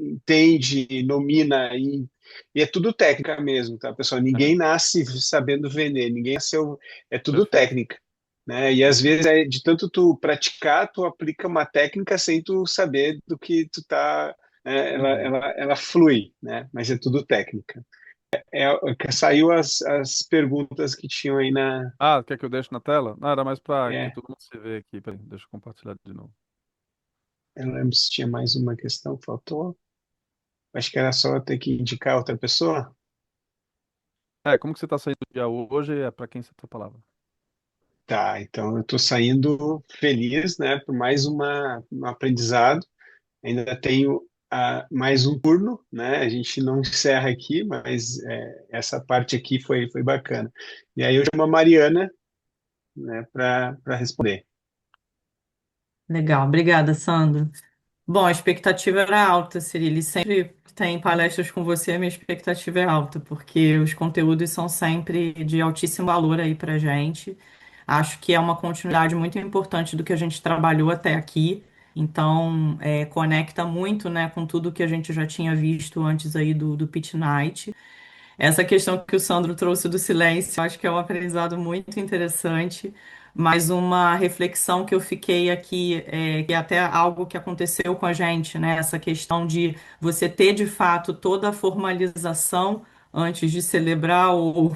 entende, domina e é tudo técnica mesmo, tá, pessoal? Ninguém nasce sabendo vender, ninguém nasceu, é tudo técnica. né? E às vezes de tanto tu praticar, tu aplica uma técnica sem tu saber do que tu tá, né? Ela flui, né? Mas é tudo técnica. Saiu as perguntas que tinham aí na. Ah, quer que eu deixe na tela? Não, era mais para que É, todo mundo se vê aqui. Peraí, deixa eu compartilhar de novo. eu não lembro se tinha mais uma questão que faltou. Acho que era só eu ter que indicar outra pessoa. Como que você está saindo do dia hoje? É para quem você tá a palavra? Tá, então eu estou saindo feliz, né, por mais um aprendizado. Ainda tenho mais um turno, né? A gente não encerra aqui, mas essa parte aqui foi bacana. E aí eu chamo a Mariana, né, para responder. Legal, obrigada, Sandro. Bom, a expectativa era alta, Cirili. Sempre que tem palestras com você, a minha expectativa é alta, porque os conteúdos são sempre de altíssimo valor aí pra gente. Acho que é uma continuidade muito importante do que a gente trabalhou até aqui. Então, conecta muito, né, com tudo que a gente já tinha visto antes aí do Pitch Night. Essa questão que o Sandro trouxe do silêncio, eu acho que é um aprendizado muito interessante, mas uma reflexão que eu fiquei aqui, que é até algo que aconteceu com a gente, né? Essa questão de você ter de fato toda a formalização antes de celebrar ou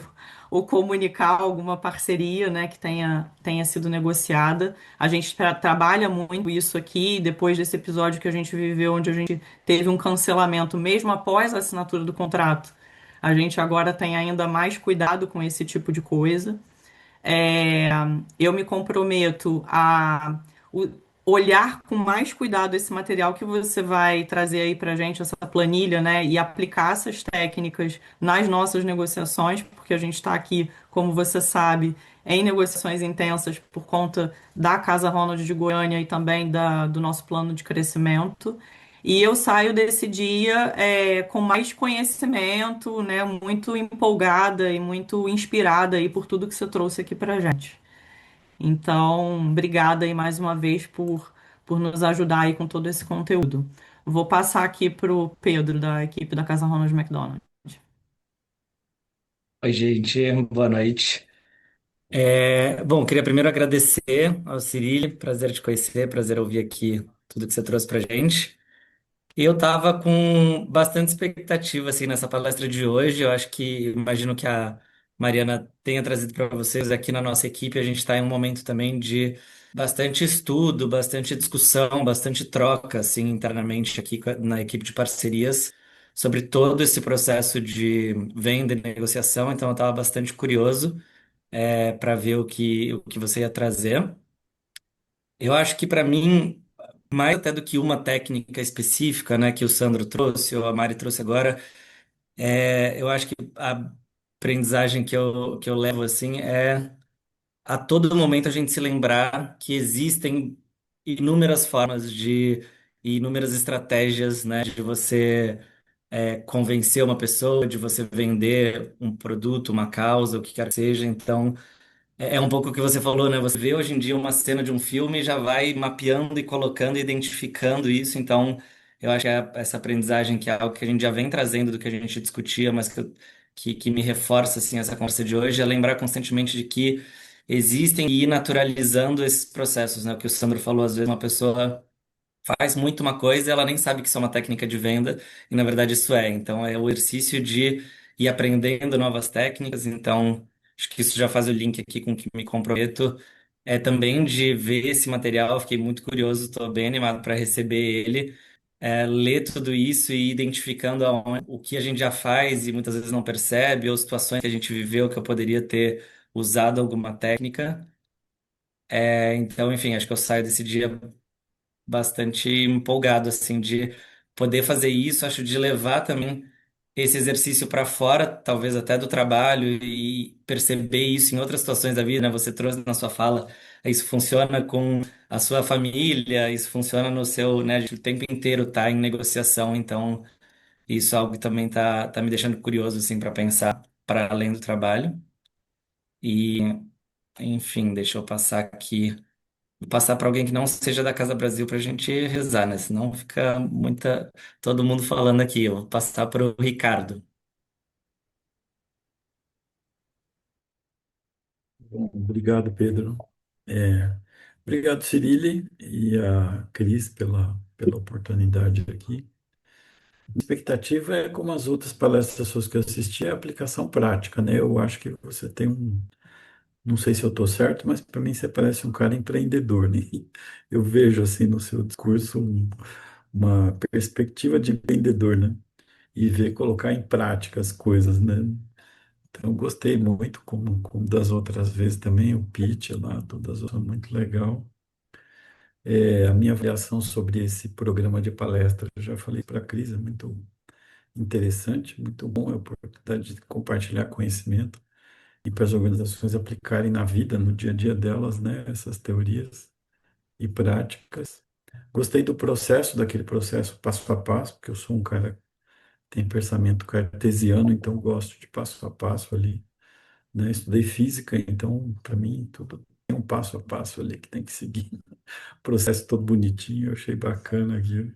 comunicar alguma parceria, né, que tenha sido negociada. A gente trabalha muito isso aqui, depois desse episódio que a gente viveu, onde a gente teve um cancelamento mesmo após a assinatura do contrato. A gente agora tem ainda mais cuidado com esse tipo de coisa. É, eu me comprometo a olhar com mais cuidado esse material que você vai trazer aí para gente, essa planilha, né, e aplicar essas técnicas nas nossas negociações, porque a gente está aqui, como você sabe, em negociações intensas por conta da Casa Ronald de Goiânia e também do nosso plano de crescimento. E eu saio desse dia com mais conhecimento, né, muito empolgada e muito inspirada aí por tudo que você trouxe aqui para gente. Então, obrigada aí mais uma vez por nos ajudar aí com todo esse conteúdo. Vou passar aqui para o Pedro, da equipe da Casa Ronald McDonald. Oi, gente, boa noite. Bom, queria primeiro agradecer ao Cirilo, prazer te conhecer, prazer ouvir aqui tudo que você trouxe pra gente. Eu estava com bastante expectativa assim nessa palestra de hoje. Eu acho que imagino que a Mariana tenha trazido para vocês aqui na nossa equipe. A gente está em um momento também de bastante estudo, bastante discussão, bastante troca assim internamente aqui na equipe de parcerias sobre todo esse processo de venda e negociação. Então eu estava bastante curioso para ver o que você ia trazer. Eu acho que para mim mais até do que uma técnica específica, né, que o Sandro trouxe, ou a Mari trouxe agora, eu acho que a aprendizagem que eu levo assim é a todo momento a gente se lembrar que existem inúmeras formas e inúmeras estratégias, né, de você convencer uma pessoa, de você vender um produto, uma causa, o que quer que seja. Então, é um pouco o que você falou, né? Você vê hoje em dia uma cena de um filme e já vai mapeando e colocando, identificando isso. Então, eu acho que essa aprendizagem que é algo que a gente já vem trazendo do que a gente discutia, mas que me reforça assim essa conversa de hoje, é lembrar constantemente de que existem e ir naturalizando esses processos, né? O que o Sandro falou, às vezes uma pessoa faz muito uma coisa, ela nem sabe que isso é uma técnica de venda, e na verdade isso é. Então, é o exercício de ir aprendendo novas técnicas. Então, acho que isso já faz o link aqui com o que me comprometo. É também de ver esse material, fiquei muito curioso, estou bem animado para receber ele. Ler tudo isso e ir identificando o que a gente já faz e muitas vezes não percebe, ou situações que a gente viveu que eu poderia ter usado alguma técnica. Então, enfim, acho que eu saio desse dia bastante empolgado assim de poder fazer isso, acho de levar também esse exercício para fora, talvez até do trabalho e perceber isso em outras situações da vida, né? Você trouxe na sua fala, isso funciona com a sua família, isso funciona no seu, né? O tempo inteiro tá em negociação, então isso é algo que também tá me deixando curioso assim para pensar para além do trabalho. E, enfim, deixa eu passar aqui. Vou passar para alguém que não seja da Casa Brasil para a gente rezar, né? Senão fica todo mundo falando aqui. Eu vou passar para o Ricardo. Obrigado, Pedro. É, obrigado, Cirile e a Cris pela oportunidade aqui. A expectativa é, como as outras palestras suas que eu assisti, é a aplicação prática, né? Eu acho que você tem não sei se eu estou certo, mas para mim você parece um cara empreendedor, né? Eu vejo assim no seu discurso uma perspectiva de empreendedor, né? E ver colocar em prática as coisas, né? Então, eu gostei muito, como das outras vezes também, o pitch lá, todas as outras, muito legal. A minha avaliação sobre esse programa de palestra, eu já falei para a Cris, é muito interessante, muito bom, é a oportunidade de compartilhar conhecimento e para as organizações aplicarem na vida, no dia a dia delas, né, essas teorias e práticas. Gostei do processo, daquele processo passo a passo, porque eu sou um cara que tem pensamento cartesiano, então gosto de passo a passo ali, né? Estudei física, então para mim tudo tem um passo a passo ali que tem que seguir. O processo todo bonitinho, eu achei bacana aqui.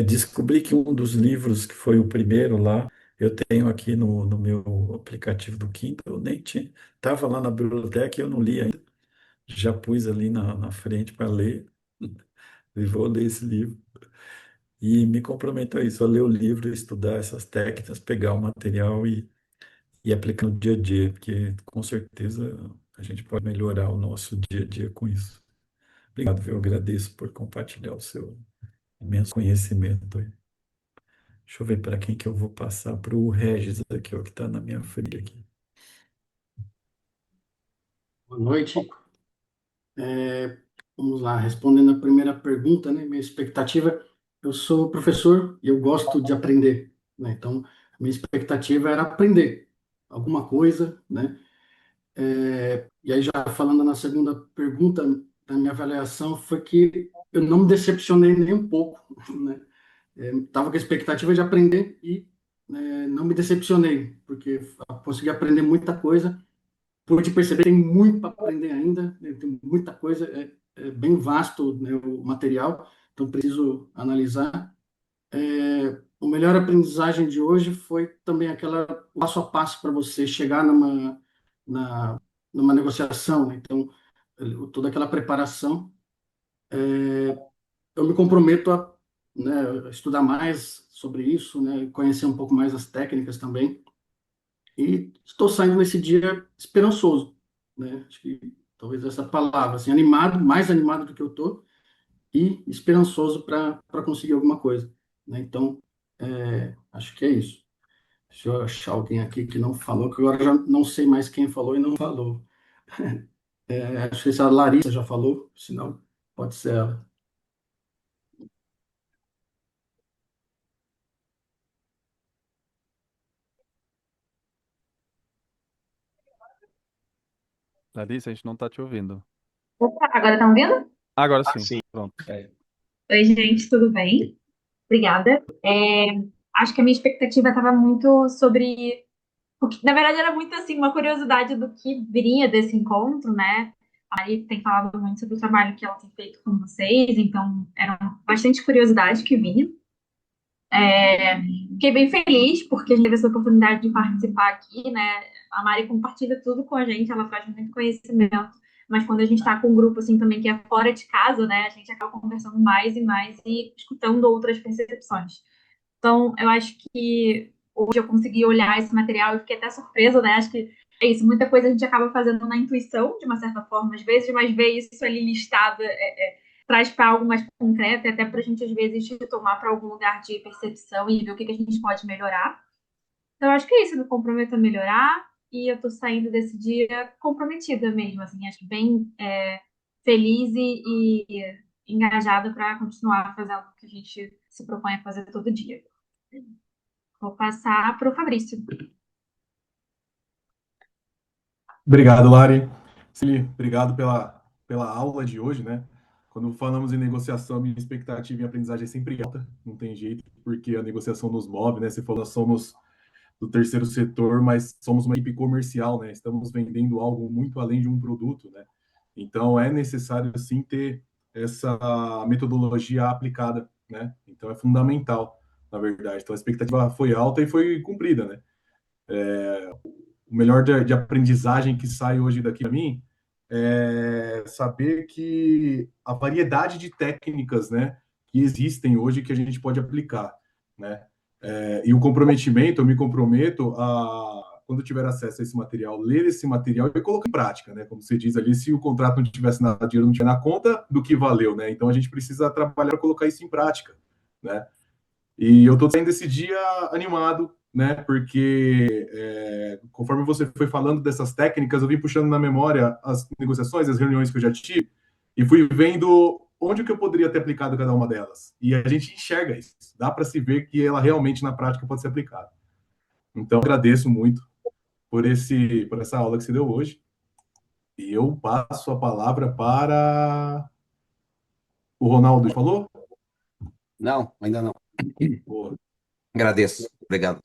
Descobri que um dos livros que foi o primeiro lá, eu tenho aqui no meu aplicativo do Kindle, eu nem tinha, estava lá na biblioteca e eu não li ainda. Já pus ali na frente para ler, e vou ler esse livro. E me comprometo a isso, a ler o livro, estudar essas técnicas, pegar o material e aplicar no dia a dia, porque com certeza a gente pode melhorar o nosso dia a dia com isso. Obrigado, viu? Eu agradeço por compartilhar o seu imenso conhecimento aí. Deixa eu ver para quem que eu vou passar, para o Regis aqui, ó, que está na minha frente aqui. Boa noite. Vamos lá, respondendo a primeira pergunta, né? Minha expectativa, eu sou professor e eu gosto de aprender, né? Então, minha expectativa era aprender alguma coisa, né? E aí, já falando na segunda pergunta, a minha avaliação foi que eu não me decepcionei nem um pouco, né? Estava com a expectativa de aprender e não me decepcionei, porque consegui aprender muita coisa. Pude perceber que tem muito para aprender ainda, né? Tem muita coisa, é bem vasto, né, o material, então preciso analisar. A melhor aprendizagem de hoje foi também aquela passo a passo para você chegar numa negociação, né? Então, toda aquela preparação, eu me comprometo a, né, estudar mais sobre isso, né, conhecer um pouco mais as técnicas também, e estou saindo nesse dia esperançoso, né? Acho que talvez essa palavra, assim, animado, mais animado do que eu estou, e esperançoso para conseguir alguma coisa, né? Então, acho que é isso. Deixa eu achar alguém aqui que não falou, que agora eu já não sei mais quem falou e não falou. Acho que a Larissa já falou, senão pode ser ela. Larissa, a gente não está te ouvindo. Opa, agora tá me ouvindo? Agora sim. Pronto. Oi, gente, tudo bem? Obrigada. Acho que a minha expectativa estava muito sobre. Na verdade, era muito assim, uma curiosidade do que viria desse encontro, né? A Mari tem falado muito sobre o trabalho que ela tem feito com vocês, então era bastante curiosidade que vinha. Fiquei bem feliz porque a gente teve essa oportunidade de participar aqui, né? A Mari compartilha tudo com a gente, ela traz muito conhecimento, mas quando a gente está com um grupo assim também que é fora de casa, né? A gente acaba conversando mais e mais e escutando outras percepções. Então, eu acho que hoje eu consegui olhar esse material e fiquei até surpresa, né? Acho que é isso, muita coisa a gente acaba fazendo na intuição, de uma certa forma, às vezes, mas ver isso ali listado traz para algo mais concreto, e até para a gente, às vezes, tomar para algum lugar de percepção e ver o que a gente pode melhorar. Então, eu acho que é isso, eu me comprometo a melhorar e eu estou saindo desse dia comprometida mesmo, assim, acho que bem feliz e engajada para continuar fazendo o que a gente se propõe a fazer todo dia. Vou passar para o Fabrício. Obrigado, Lari. Sim, obrigado pela aula de hoje, né? Quando falamos em negociação, minha expectativa em aprendizagem é sempre alta, não tem jeito, porque a negociação nos move, né? Você falou, nós somos do terceiro setor, mas somos uma equipe comercial, né? Estamos vendendo algo muito além de um produto, né? Então, é necessário, sim, ter essa metodologia aplicada, né? Então, é fundamental, na verdade. Então, a expectativa foi alta e foi cumprida, né? O melhor de aprendizagem que sai hoje daqui para mim saber que a variedade de técnicas, né, que existem hoje que a gente pode aplicar, né? E o comprometimento, eu me comprometo a, quando eu tiver acesso a esse material, ler esse material e colocar em prática, né? Como você diz ali, se o contrato não tivesse nada, dinheiro não tinha na conta, do que valeu, né? Então a gente precisa trabalhar para colocar isso em prática, né? E eu estou saindo desse dia animado, né? Porque conforme você foi falando dessas técnicas, eu vim puxando na memória as negociações, as reuniões que eu já tive, e fui vendo onde que eu poderia ter aplicado cada uma delas. E a gente enxerga isso. Dá para se ver que ela realmente na prática pode ser aplicada. Então, agradeço muito por essa aula que você deu hoje. E eu passo a palavra para o Ronaldo. Falou? Não, ainda não. Boa. Agradeço. Obrigado.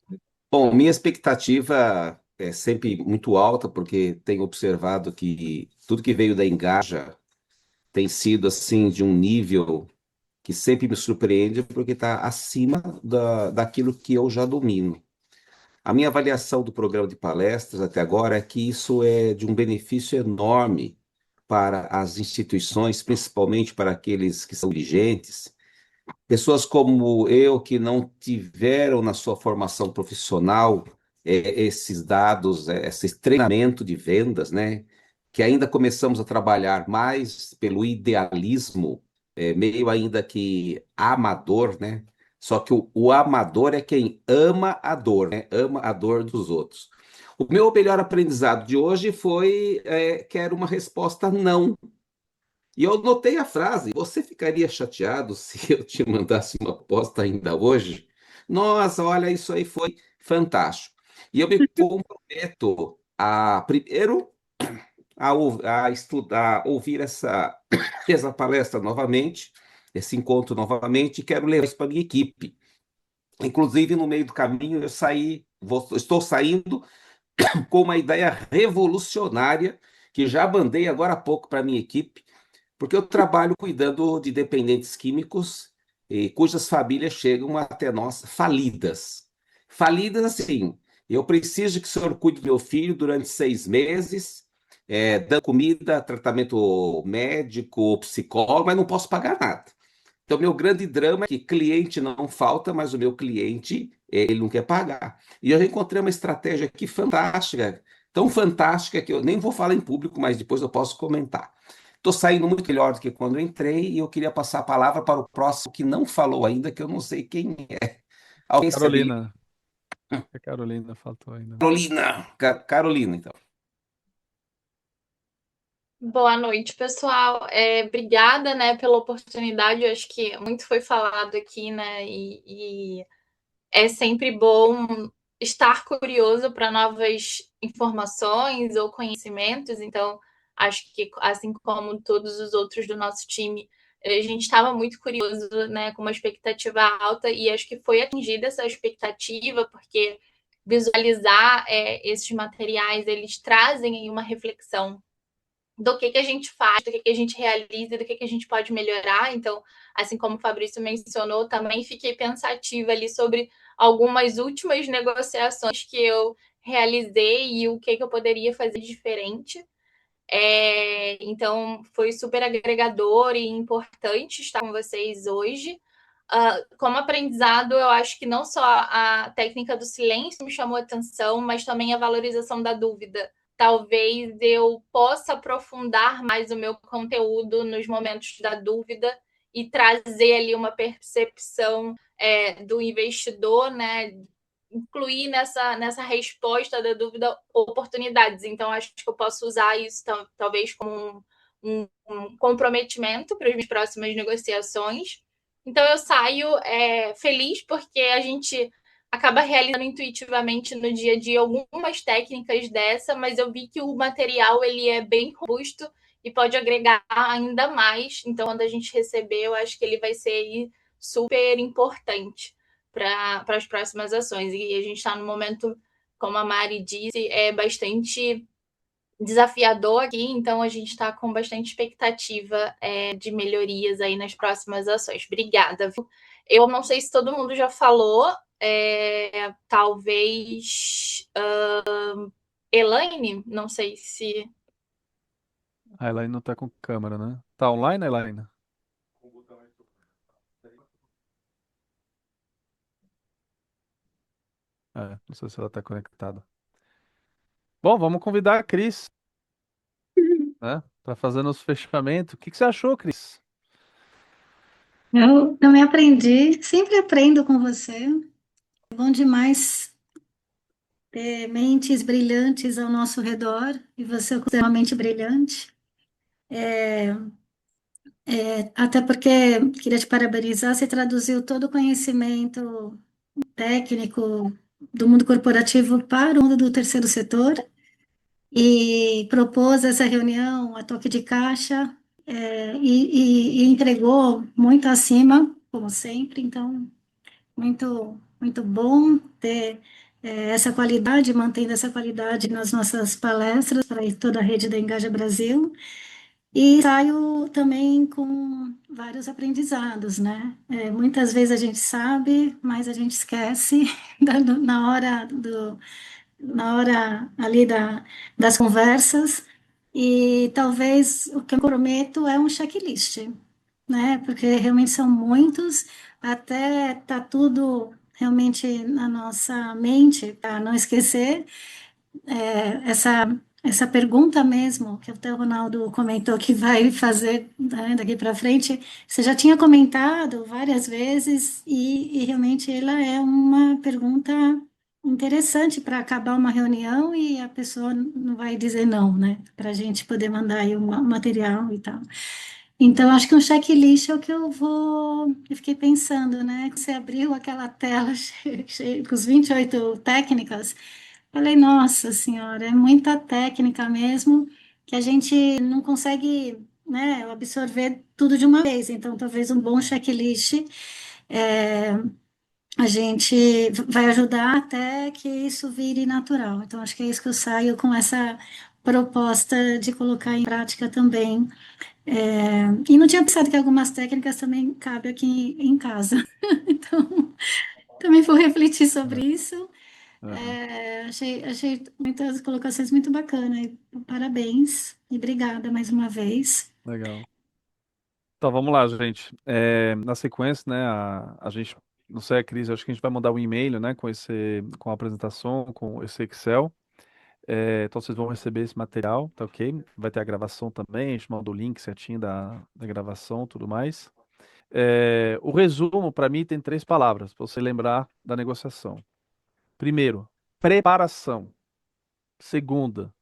Bom, minha expectativa é sempre muito alta, porque tenho observado que tudo que veio da Engaja tem sido assim de um nível que sempre me surpreende, porque está acima daquilo que eu já domino. A minha avaliação do programa de palestras até agora é que isso é de um benefício enorme para as instituições, principalmente para aqueles que são dirigentes, pessoas como eu que não tiveram na sua formação profissional esses dados, esse treinamento de vendas, né? Que ainda começamos a trabalhar mais pelo idealismo, meio ainda que amador, né? Só que o amador é quem ama a dor, né? Ama a dor dos outros. O meu melhor aprendizado de hoje foi quero uma resposta não. E eu notei a frase: você ficaria chateado se eu te mandasse uma proposta ainda hoje? Nossa, olha, isso aí foi fantástico. E eu me comprometo a, primeiro, a estudar, ouvir essa palestra novamente, esse encontro novamente, e quero levar isso para a minha equipe. Inclusive, no meio do caminho, estou saindo com uma ideia revolucionária que já mandei agora há pouco para a minha equipe, porque eu trabalho cuidando de dependentes químicos cujas famílias chegam até nós falidas. Falidas assim, eu preciso que o senhor cuide do meu filho durante 6 meses, dando comida, tratamento médico, psicólogo, mas não posso pagar nada. Então, meu grande drama é que cliente não falta, mas o meu cliente, ele não quer pagar. E eu já encontrei uma estratégia aqui fantástica, tão fantástica que eu nem vou falar em público, mas depois eu posso comentar. Estou saindo muito melhor do que quando eu entrei e eu queria passar a palavra para o próximo que não falou ainda, que eu não sei quem é. Alguém sabia? Carolina. A Carolina faltou ainda. Carolina, então. Boa noite, pessoal. Obrigada, né, pela oportunidade. Eu acho que muito foi falado aqui, né, e é sempre bom estar curioso para novas informações ou conhecimentos. Então, acho que, assim como todos os outros do nosso time, a gente estava muito curioso, né, com uma expectativa alta, e acho que foi atingida essa expectativa, porque visualizar esses materiais, eles trazem aí uma reflexão do que a gente faz, do que a gente realiza, do que a gente pode melhorar. Então, assim como o Fabrício mencionou, também fiquei pensativa ali sobre algumas últimas negociações que eu realizei e o que eu poderia fazer diferente. Então, foi super agregador e importante estar com vocês hoje. Como aprendizado, eu acho que não só a técnica do silêncio me chamou a atenção, mas também a valorização da dúvida. Talvez eu possa aprofundar mais o meu conteúdo nos momentos da dúvida e trazer ali uma percepção do investidor, né? Incluir nessa resposta da dúvida oportunidades. Então, acho que eu posso usar isso talvez como um comprometimento para as minhas próximas negociações. Então, eu saio feliz porque a gente acaba realizando intuitivamente no dia a dia algumas técnicas dessa, mas eu vi que o material ele é bem robusto e pode agregar ainda mais. Então, quando a gente receber, eu acho que ele vai ser aí super importante para as próximas ações. E a gente está no momento, como a Mari disse, bastante desafiador aqui, então a gente está com bastante expectativa de melhorias aí nas próximas ações. Obrigada. Eu não sei se todo mundo já falou, talvez Elaine, não sei se... A Elaine não tá com câmera, né? Tá online, Elaine? É, não sei se ela tá conectada. Bom, vamos convidar a Cris, né? Pra fazer nosso fechamento. O que que você achou, Cris? Eu também aprendi, sempre aprendo com você. É bom demais ter mentes brilhantes ao nosso redor, e você é uma mente brilhante. Até porque queria te parabenizar, você traduziu todo o conhecimento técnico do mundo corporativo para o mundo do terceiro setor e propôs essa reunião a toque de caixa, e entregou muito acima, como sempre. Então, muito bom ter essa qualidade, mantendo essa qualidade nas nossas palestras para toda a rede da Engaja Brasil. E saio também com vários aprendizados, né? Muitas vezes a gente sabe, mas a gente esquece na hora na hora ali das conversas. E talvez o que eu prometo é um checklist, né? Porque realmente são muitos, até tá tudo realmente na nossa mente, para não esquecer. Essa pergunta mesmo, que até o Ronaldo comentou que vai fazer, né, daqui para frente, você já tinha comentado várias vezes, e realmente ela é uma pergunta interessante para acabar uma reunião e a pessoa não vai dizer não, né? Para a gente poder mandar aí o material e tal. Então, acho que um checklist é o que eu vou. Eu fiquei pensando, né? Você abriu aquela tela com os 28 técnicas. Falei, nossa senhora, é muita técnica mesmo, que a gente não consegue, né, absorver tudo de uma vez. Então, talvez um bom checklist, é, a gente vai ajudar até que isso vire natural. Então, acho que é isso que eu saio com essa proposta de colocar em prática também. E não tinha pensado que algumas técnicas também cabem aqui em casa. Então, também vou refletir sobre isso. Achei muitas colocações muito bacanas. Parabéns e obrigada mais uma vez. Legal. Então vamos lá, gente. Na sequência, né, a gente, não sei, a Cris, acho que a gente vai mandar um e-mail, né, com a apresentação, com esse Excel. Então vocês vão receber esse material, tá ok? Vai ter a gravação também, a gente manda o link certinho da gravação, tudo mais. O resumo, para mim, tem 3 palavras, para você lembrar da negociação. Primeiro, preparação. Segunda,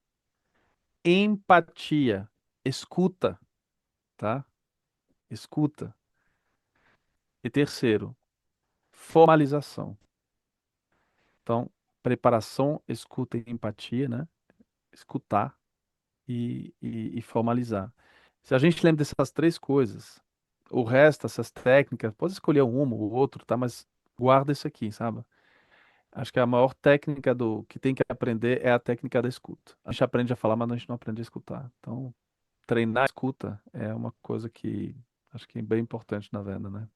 empatia. Escuta, tá? Escuta. E terceiro, formalização. Então, preparação, escuta e empatia, né? Escutar e formalizar. Se a gente lembra dessas 3 coisas, o resto, essas técnicas, pode escolher uma ou outro, tá? Mas guarda isso aqui, sabe? Acho que a maior técnica do que tem que aprender é a técnica da escuta. A gente aprende a falar, mas a gente não aprende a escutar. Então, treinar a escuta é uma coisa que acho que é bem importante na venda, né?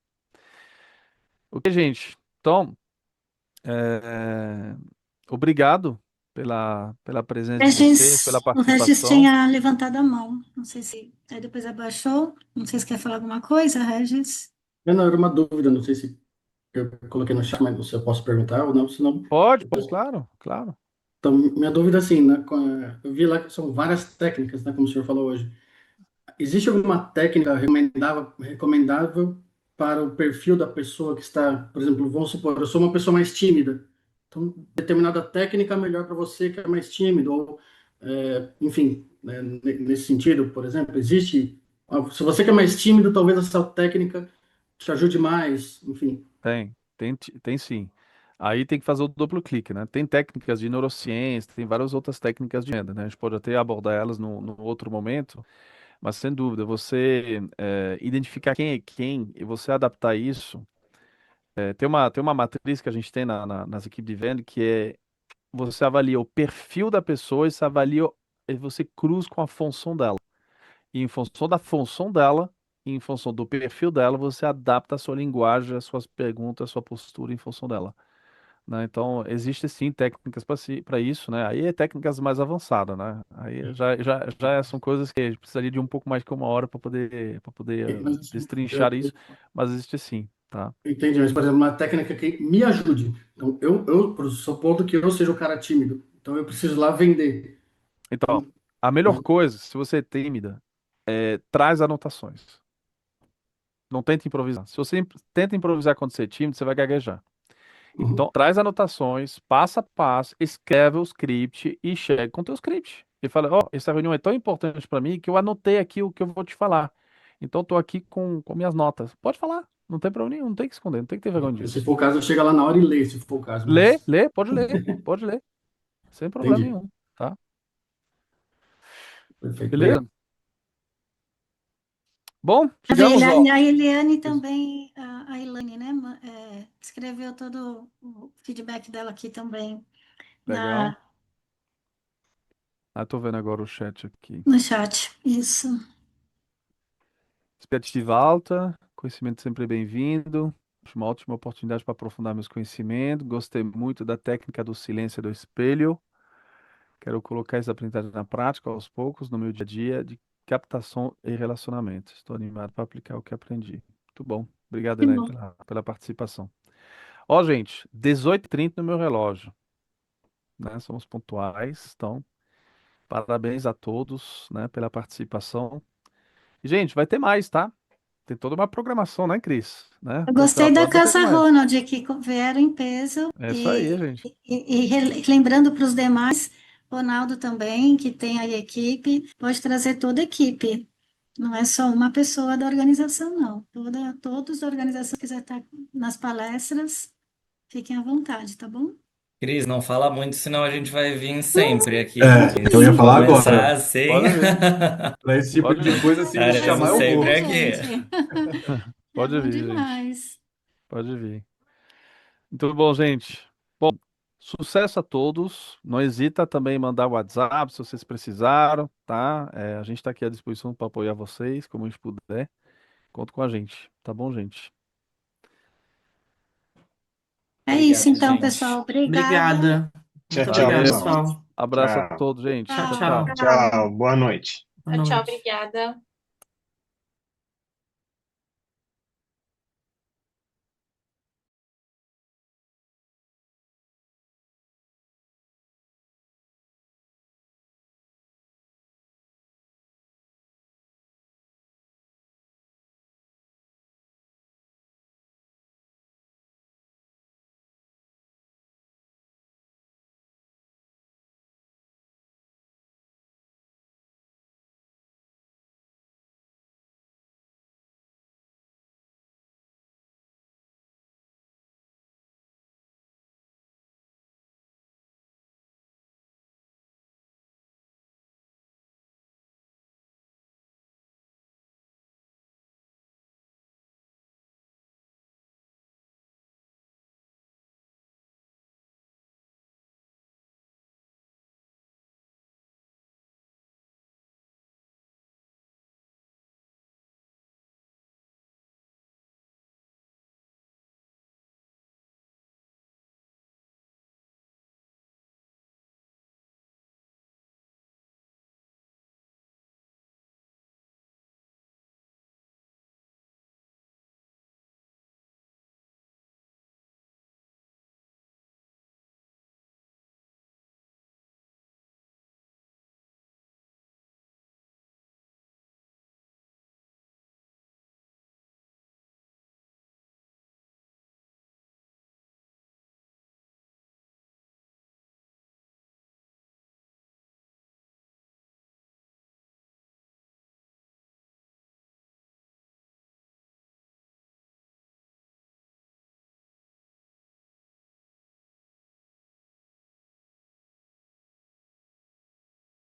Ok, gente? Então, é, obrigado pela presença de vocês, pela O Regis participação. tinha levantado a mão. Não sei se aí depois abaixou. Não sei se quer falar alguma coisa, Regis. Não, era uma dúvida, não sei se eu coloquei no chat, mas se eu posso perguntar ou não, senão. Pode, claro, claro. Então, minha dúvida, assim, né, eu vi lá que são várias técnicas, né, como o senhor falou hoje. Existe alguma técnica recomendável para o perfil da pessoa que está, por exemplo, vamos supor, eu sou uma pessoa mais tímida, então determinada técnica é melhor para você que é mais tímido, ou, enfim, né, nesse sentido, por exemplo, existe, se você que é mais tímido, talvez essa técnica te ajude mais, enfim. Tem sim. Aí tem que fazer o duplo clique, né? Tem técnicas de neurociência, tem várias outras técnicas de venda, né? A gente pode até abordar elas no outro momento, mas sem dúvida, você identificar quem é quem e você adaptar isso. Tem uma matriz que a gente tem nas equipes de venda que é você avalia o perfil da pessoa e você cruza com a função dela. E em função da função dela, e em função do perfil dela, você adapta a sua linguagem, as suas perguntas, a sua postura em função dela. né? Então, existe sim técnicas para isso, né? Aí é técnicas mais avançadas, né? Aí já são coisas que a gente precisaria de um pouco mais que uma hora para poder Mas, assim, destrinchar isso, mas existe sim, tá? entendi, mas, por exemplo, uma técnica que me ajude. Então, eu supondo que eu seja o cara tímido, então eu preciso lá vender. Então, a melhor coisa, se você é tímida, traz anotações. Não tenta improvisar. Se você tenta improvisar quando você é tímido, você vai gaguejar. Então, traz anotações, passo a passo, escreve o script e chega com o teu script. E fala, ó, essa reunião é tão importante para mim que eu anotei aqui o que eu vou te falar. Então, estou aqui com minhas notas. Pode falar, não tem problema nenhum, não tem que esconder, não tem que ter vergonha disso. Se for o caso, chega lá na hora e lê, se for o caso. Lê, pode ler, pode ler. Sem problema Entendi. nenhum, tá? Perfeito. Beleza? Bom, A chegamos, ó. Eliane também, a Ilane, né? Escreveu todo o feedback dela aqui também Legal. Tô vendo agora o chat aqui. no chat. Isso. Expectativa alta, conhecimento sempre bem-vindo. Acho uma ótima oportunidade para aprofundar meus conhecimentos. Gostei muito da técnica do silêncio e do espelho. Quero colocar essa aprendizagem na prática aos poucos no meu dia a dia de captação e relacionamento. Estou animado para aplicar o que aprendi. Muito bom. Obrigado, Que Elaine, bom. pela participação. Ó, gente, 18h30 no meu relógio, né? Somos pontuais, então parabéns a todos, né, pela participação. E, gente, vai ter mais, tá? Tem toda uma programação, né, Cris? Né? Eu gostei da Próxima vai ter Casa mais. Ronald, que vieram em peso. É isso aí, gente. Lembrando para os demais, Ronaldo também, que tem aí a equipe, pode trazer toda a equipe. Não é só uma pessoa da organização, não. Todos da organização que quiser estar nas palestras, fiquem à vontade, tá bom? Cris, não fala muito, senão a gente vai vir sempre aqui. Eu ia falar Começar agora. assim. Pode vir. Para esse tipo de coisa, se me chamar, Estaremos eu sempre vou. aqui. Pode É bom vir, gente. demais. Pode vir. Muito bom, gente. Bom, sucesso a todos. Não hesita também em mandar o WhatsApp se vocês precisaram, tá? A gente está aqui à disposição para apoiar vocês, como a gente puder. Conta com a gente, tá bom, gente? É isso, então, gente. pessoal. Obrigada. Obrigada. Tchau, Muito tchau, obrigada, pessoal. pessoal. Abraço a Tchau. todos, gente. Tchau. Tchau, tchau. Tchau, boa noite. Boa Tchau, noite. obrigada.